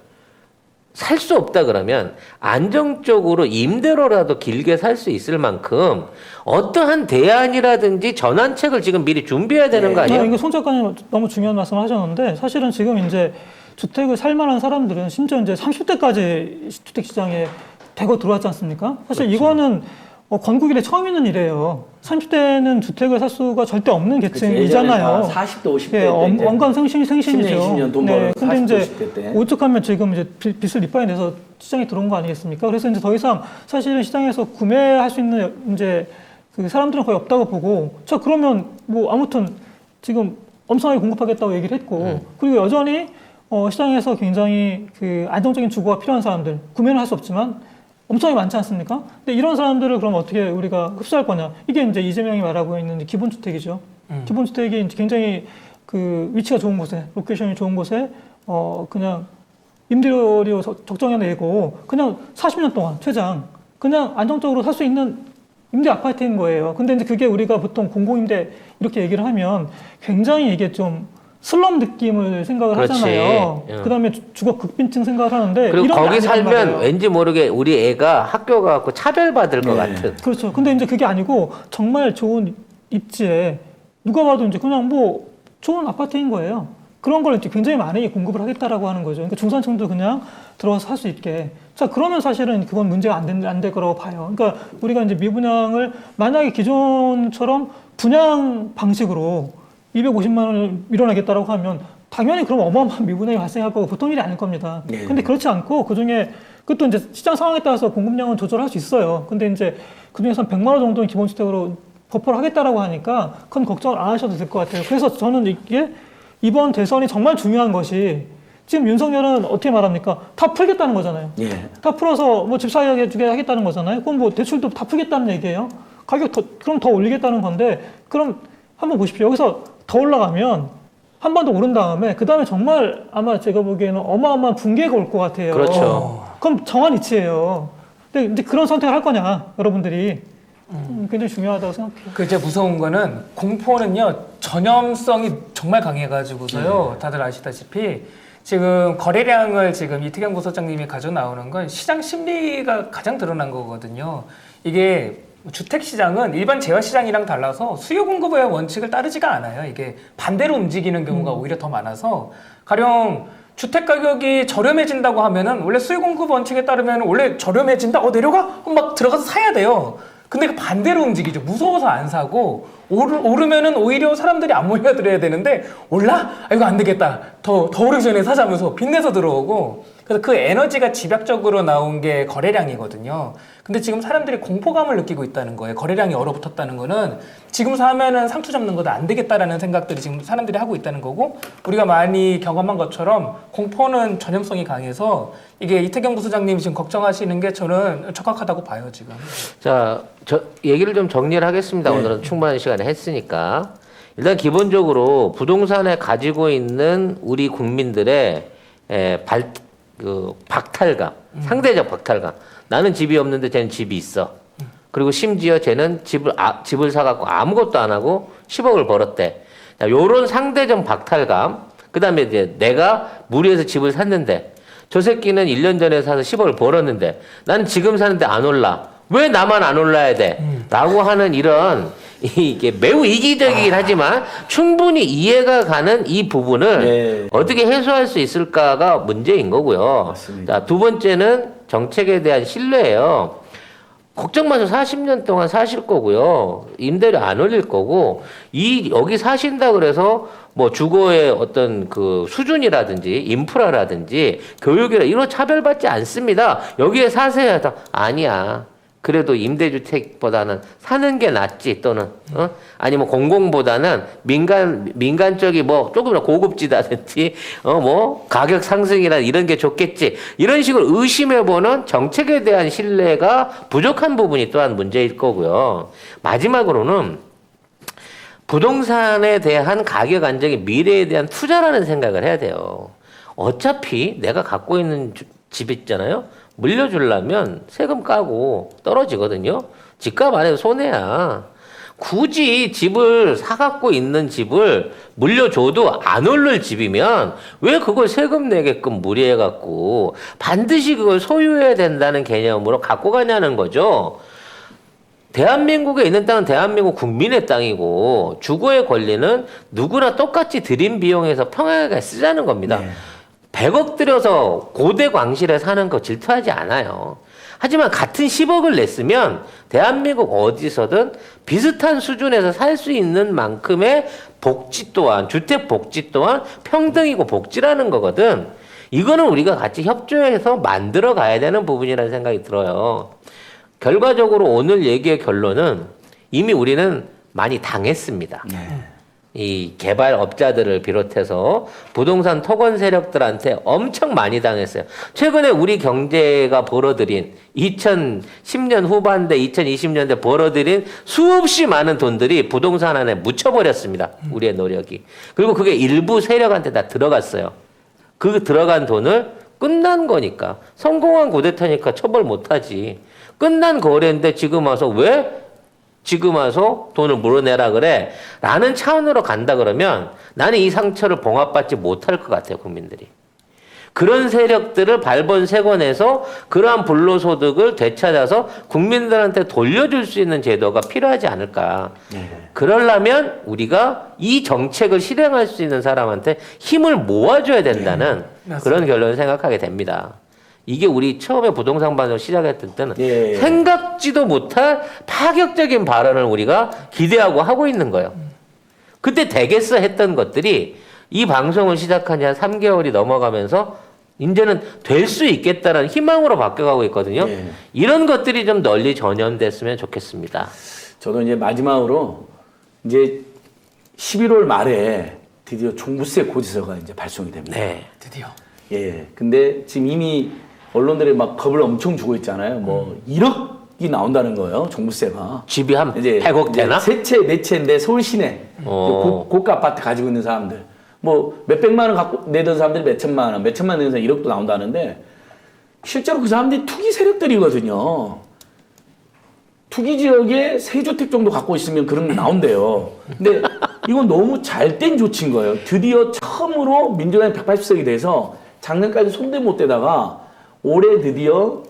살 수 없다 그러면 안정적으로 임대로라도 길게 살 수 있을 만큼 어떠한 대안이라든지 전환책을 지금 미리 준비해야 되는 거 아니에요? 이거 송 작가님 너무 중요한 말씀 하셨는데 사실은 지금 이제 주택을 살 만한 사람들은 심지어 이제 30대까지 주택 시장에 대거 들어왔지 않습니까? 사실 이거는 건국 이래 처음 있는 일이에요. 30대는 주택을 살 수가 절대 없는 계층이잖아요. 40대, 50대 예, 때 원감 생신이죠. 10년, 20년 돈 벌어서 근데 40대, 이제 50대 때. 오죽하면 지금 이제 빚을 이빠이 내서 시장에 들어온 거 아니겠습니까? 그래서 이제 더 이상 사실은 시장에서 구매할 수 있는 이제 그 사람들은 거의 없다고 보고, 자 그러면 뭐 아무튼 지금 엄청나게 공급하겠다고 얘기를 했고, 그리고 여전히 시장에서 굉장히 그 안정적인 주거가 필요한 사람들, 구매는 할 수 없지만 엄청나게 많지 않습니까? 근데 이런 사람들을 그럼 어떻게 우리가 흡수할 거냐? 이게 이제 이재명이 말하고 있는 기본주택이죠. 기본주택이 이제 굉장히 그 위치가 좋은 곳에, 로케이션이 좋은 곳에 그냥 임대료 적정해 내고 그냥 40년 동안 최장 그냥 안정적으로 살 수 있는 임대 아파트인 거예요. 근데 이제 그게 우리가 보통 공공임대 이렇게 얘기를 하면 굉장히 이게 좀 슬럼 느낌을 생각을 그렇지. 하잖아요. 예. 그다음에 주거 극빈층 생각을 하는데 그리고 이런 게 거기 아니란 살면 말이에요. 왠지 모르게 우리 애가 학교 가고 차별받을 것 네. 같은. 그렇죠. 근데 이제 그게 아니고 정말 좋은 입지에 누가 봐도 이제 그냥 뭐 좋은 아파트인 거예요. 그런 걸 이제 굉장히 많이 공급을 하겠다라고 하는 거죠. 그러니까 중산층도 그냥 들어가서 살 수 있게. 자, 그러면 사실은 그건 문제가 안 될 거라고 봐요. 그러니까 우리가 이제 미분양을 만약에 기존처럼 분양 방식으로 250만 원을 밀어내겠다라고 하면 당연히 그럼 어마어마한 미분양이 발생할 거고 보통 일이 아닐 겁니다. 네. 근데 그렇지 않고 그중에 그것도 이제 시장 상황에 따라서 공급량은 조절할 수 있어요. 근데 이제 그중에서 100만 원 정도는 기본주택으로 버퍼를 하겠다라고 하니까 그건 걱정을 안 하셔도 될 것 같아요. 그래서 저는 이게 이번 대선이 정말 중요한 것이 지금 윤석열은 어떻게 말합니까? 다 풀겠다는 거잖아요. 예. 다 풀어서 뭐 집 사게 주게 하겠다는 거잖아요. 그럼 뭐 대출도 다 풀겠다는 얘기예요. 가격 그럼 더 올리겠다는 건데 그럼 한번 보십시오. 여기서 더 올라가면 한 번 더 오른 다음에 그 다음에 정말 아마 제가 보기에는 어마어마한 붕괴가 올 것 같아요. 그렇죠. 그럼 정한 이치예요. 근데 이제 그런 선택을 할 거냐, 여러분들이 굉장히 중요하다고 생각해요. 그 이제 무서운 거는 공포는요 전염성이 정말 강해가지고서요 다들 아시다시피 지금 거래량을 지금 이태경 부소장님이 가져 나오는 건 시장 심리가 가장 드러난 거거든요. 이게 주택 시장은 일반 재화 시장이랑 달라서 수요 공급의 원칙을 따르지가 않아요. 이게 반대로 움직이는 경우가 오히려 더 많아서 가령 주택 가격이 저렴해진다고 하면은 원래 수요 공급 원칙에 따르면 원래 저렴해진다. 내려가? 그럼 막 들어가서 사야 돼요. 근데 그 반대로 움직이죠. 무서워서 안 사고 오르면은 오히려 사람들이 안 몰려들어야 되는데 올라? 이거 안 되겠다. 더 오르기 전에 사자면서 빚내서 들어오고 그래서 그 에너지가 집약적으로 나온 게 거래량이거든요. 근데 지금 사람들이 공포감을 느끼고 있다는 거예요. 거래량이 얼어붙었다는 거는 지금 사면은 상투 잡는 거도 안 되겠다라는 생각들이 지금 사람들이 하고 있다는 거고 우리가 많이 경험한 것처럼 공포는 전염성이 강해서 이게 이태경 부소장님이 지금 걱정하시는 게 저는 적확하다고 봐요, 지금. 자, 저 얘기를 좀 정리를 하겠습니다. 네. 오늘은 충분한 시간에 했으니까. 일단 기본적으로 부동산에 가지고 있는 우리 국민들의 박탈감, 상대적 박탈감. 나는 집이 없는데 쟤는 집이 있어. 그리고 심지어 쟤는 집을 사갖고 아무것도 안 하고 10억을 벌었대. 자, 요런 상대적 박탈감. 그 다음에 이제 내가 무리해서 집을 샀는데 저 새끼는 1년 전에 사서 10억을 벌었는데 나는 지금 사는데 안 올라. 왜 나만 안 올라야 돼? 라고 하는 이런 이게 매우 이기적이긴 하지만 충분히 이해가 가는 이 부분을 네. 어떻게 해소할 수 있을까가 문제인 거고요. 맞습니다. 자, 두 번째는 정책에 대한 신뢰예요. 걱정 마세요. 40년 동안 사실 거고요. 임대료 안 올릴 거고, 여기 사신다 그래서 뭐 주거의 어떤 그 수준이라든지 인프라라든지 교육이라 이런 차별받지 않습니다. 여기에 사세요. 아니야. 그래도 임대주택보다는 사는 게 낫지 또는 아니면 공공보다는 민간 쪽이 뭐 조금 더 고급지다든지 뭐 가격 상승이나 이런 게 좋겠지 이런 식으로 의심해보는 정책에 대한 신뢰가 부족한 부분이 또한 문제일 거고요. 마지막으로는 부동산에 대한 가격 안정이 미래에 대한 투자라는 생각을 해야 돼요. 어차피 내가 갖고 있는 집 있잖아요. 물려주려면 세금 까고 떨어지거든요. 집값 안 해도 손해야. 굳이 집을 사갖고 있는 집을 물려줘도 안 오를 집이면 왜 그걸 세금 내게끔 무리해갖고 반드시 그걸 소유해야 된다는 개념으로 갖고 가냐는 거죠. 대한민국에 있는 땅은 대한민국 국민의 땅이고 주거의 권리는 누구나 똑같이 들인 비용에서 평행하게 쓰자는 겁니다. 네. 100억 들여서 고대 광실에 사는 거 질투하지 않아요. 하지만 같은 10억을 냈으면 대한민국 어디서든 비슷한 수준에서 살 수 있는 만큼의 복지 또한 주택 복지 또한 평등이고 복지라는 거거든. 이거는 우리가 같이 협조해서 만들어 가야 되는 부분이라는 생각이 들어요. 결과적으로 오늘 얘기의 결론은 이미 우리는 많이 당했습니다. 이 개발업자들을 비롯해서 부동산 토건 세력들한테 엄청 많이 당했어요. 최근에 우리 경제가 벌어들인 2010년 후반대 2020년대 벌어들인 수없이 많은 돈들이 부동산 안에 묻혀버렸습니다. 우리의 노력이. 그리고 그게 일부 세력한테 다 들어갔어요. 그 들어간 돈을 끝난 거니까 성공한 고대타니까 처벌 못하지. 끝난 거래인데 지금 와서 왜 지금 와서 돈을 물어내라 그래? 라는 차원으로 간다 그러면 나는 이 상처를 봉합받지 못할 것 같아요, 국민들이. 그런 세력들을 발본색원해서 그러한 불로소득을 되찾아서 국민들한테 돌려줄 수 있는 제도가 필요하지 않을까. 그러려면 우리가 이 정책을 실행할 수 있는 사람한테 힘을 모아줘야 된다는 그런 결론을 생각하게 됩니다. 이게 우리 처음에 부동산 반영 시작했을 때는 생각지도 못할 파격적인 발언을 우리가 기대하고 하고 있는 거예요. 그때 되겠어 했던 것들이 이 방송을 시작한 지 한 3개월이 넘어가면서 이제는 될 수 있겠다는 희망으로 바뀌어가고 있거든요. 이런 것들이 좀 널리 전염됐으면 좋겠습니다. 저도 이제 마지막으로 이제 11월 말에 드디어 종부세 고지서가 이제 발송이 됩니다. 네. 드디어. 예. 근데 지금 이미 언론들이 막 겁을 엄청 주고 있잖아요. 뭐 1억이 나온다는 거예요. 종부세가. 집이 한 이제 100억 되나? 세 채, 네 채인데 서울 시내 고가 아파트 가지고 있는 사람들. 뭐 몇백만 원 갖고 내던 사람들이 몇천만 원, 몇천만 원 내는 사람 1억도 나온다는데 실제로 그 사람들이 투기 세력들이거든요. 투기 지역에 세 주택 정도 갖고 있으면 그런 게 나온대요. 근데 이건 너무 잘된 조치인 거예요. 드디어 처음으로 민주당이 180석이 돼서 작년까지 손대 못 대다가 올해 드디어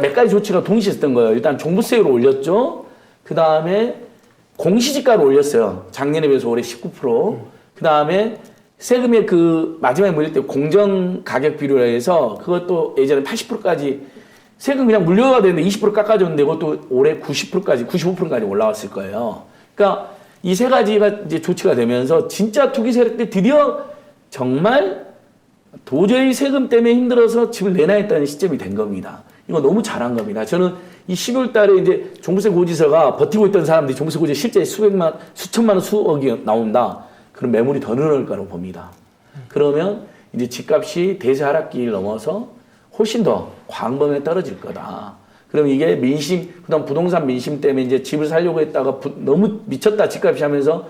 몇 가지 조치가 동시에 있었던 거예요. 일단 종부세율을 올렸죠. 그 다음에 공시지가를 올렸어요. 작년에 비해서 올해 19%. 그 다음에 세금의 그 마지막에 물릴 때 공정 가격 비율로 해서 그것도 예전에 80%까지 세금 그냥 물려가 되는데 20% 깎아줬는데 그것도 올해 90%까지 95%까지 올라왔을 거예요. 그러니까 이 세 가지가 이제 조치가 되면서 진짜 투기 세력들이 드디어 정말 도저히 세금 때문에 힘들어서 집을 내놔야 했다는 시점이 된 겁니다. 이거 너무 잘한 겁니다. 저는 이 12월 달에 이제 종부세 고지서가 버티고 있던 사람들이 종부세 고지서 실제 수천만 원, 수억이 나온다. 그럼 매물이 더 늘어날 거라고 봅니다. 그러면 이제 집값이 대세 하락기를 넘어서 훨씬 더 광범위에 떨어질 거다. 그럼 이게 민심, 그다음 부동산 민심 때문에 이제 집을 살려고 했다가 너무 미쳤다 집값이 하면서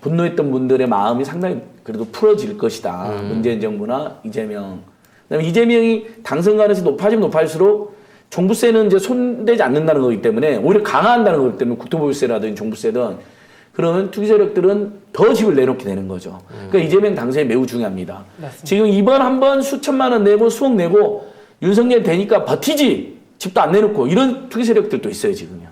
분노했던 분들의 마음이 상당히 그래도 풀어질 것이다. 문재인 정부나 이재명. 그다음에 이재명이 당선 가능성이 높아지면 높아질수록 종부세는 이제 손대지 않는다는 거기 때문에 오히려 강화한다는 거기 때문에 국토보유세라든지 종부세든 그러면 투기 세력들은 더 집을 내놓게 되는 거죠. 그러니까 이재명 당선이 매우 중요합니다. 맞습니다. 지금 이번 한번 수천만 원 내고 수억 내고 윤석열 되니까 버티지 집도 안 내놓고 이런 투기 세력들도 있어요 지금요.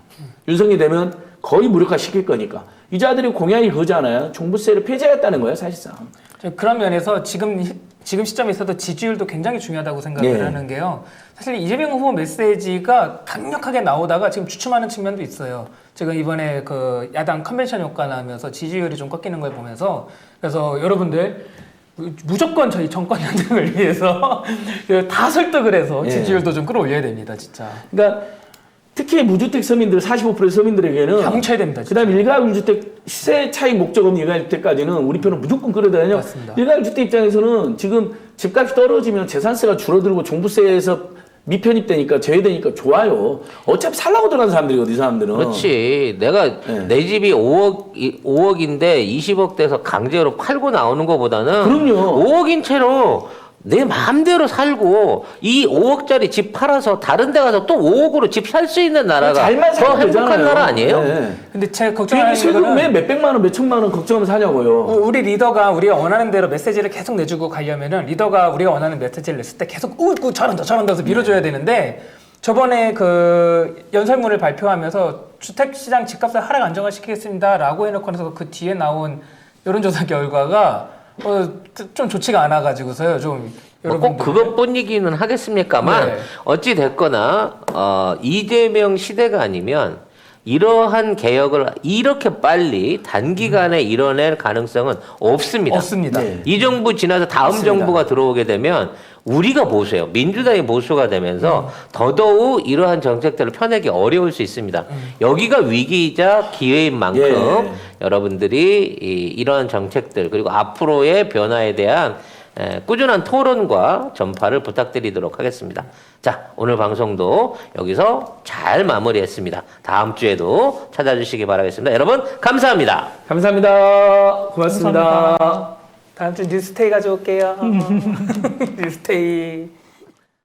윤석열 되면 거의 무력화 시킬 거니까 이 자들이 공약이 그거잖아요. 종부세를 폐지하겠다는 거예요 사실상. 그런 면에서 지금 시점에 있어도 지지율도 굉장히 중요하다고 생각을 하는 게요. 사실 이재명 후보 메시지가 강력하게 나오다가 지금 주춤하는 측면도 있어요. 지금 이번에 그 야당 컨벤션 효과 나오면서 지지율이 좀 꺾이는 걸 보면서 그래서 여러분들 무조건 저희 정권 연장을 위해서 다 설득을 해서 지지율도 좀 끌어올려야 됩니다, 진짜. 그러니까 특히 무주택 서민들 45%의 서민들에게는 다 뭉쳐야 됩니다. 진짜. 그다음에 일가구 1주택 시세 차익 목적 없는 일가구 1주택까지는 우리 편은 무조건 끌어다녀. 맞습니다. 일가구 1주택 입장에서는 지금 집값이 떨어지면 재산세가 줄어들고 종부세에서 미편입되니까 제외되니까 좋아요. 어차피 살라고 들어간 사람들이거든, 이 사람들은. 그렇지. 내가 네. 내 집이 5억인데 20억 돼서 강제로 팔고 나오는 것보다는 그럼요. 5억인 채로 내 마음대로 살고 이 5억짜리 집 팔아서 다른 데 가서 또 5억으로 집 살 수 있는 나라가 잘만 더 살면 행복한 되잖아요. 나라 아니에요? 네. 근데 제가 괜히 걱정하는 세금 왜 거는 몇백만 원, 몇천만 원 걱정하면서 사냐고요. 우리 리더가 우리가 원하는 대로 메시지를 계속 내주고 가려면은 리더가 우리가 원하는 메시지를 냈을 때 계속 잘한다 해서 밀어줘야 되는데 저번에 그 연설문을 발표하면서 주택시장 집값을 하락 안정화시키겠습니다라고 해놓고 나서 그 뒤에 나온 여론조사 결과가 좀 좋지가 않아가지고서요. 좀 꼭 여러분들 그것뿐이기는 하겠습니까만 네. 어찌 됐거나 이재명 시대가 아니면 이러한 개혁을 이렇게 빨리 단기간에 이뤄낼 가능성은 없습니다. 없습니다. 네. 이 정부 지나서 다음 맞습니다. 정부가 들어오게 되면 우리가 보수예요. 민주당이 보수가 되면서 더더욱 이러한 정책들을 펴내기 어려울 수 있습니다. 여기가 위기이자 기회인 만큼 예. 여러분들이 이러한 정책들 그리고 앞으로의 변화에 대한 꾸준한 토론과 전파를 부탁드리도록 하겠습니다. 자, 오늘 방송도 여기서 잘 마무리했습니다. 다음 주에도 찾아주시기 바라겠습니다. 여러분, 감사합니다. 감사합니다. 고맙습니다. 감사합니다. 다음 주 뉴스테이 가져올게요. 뉴스테이.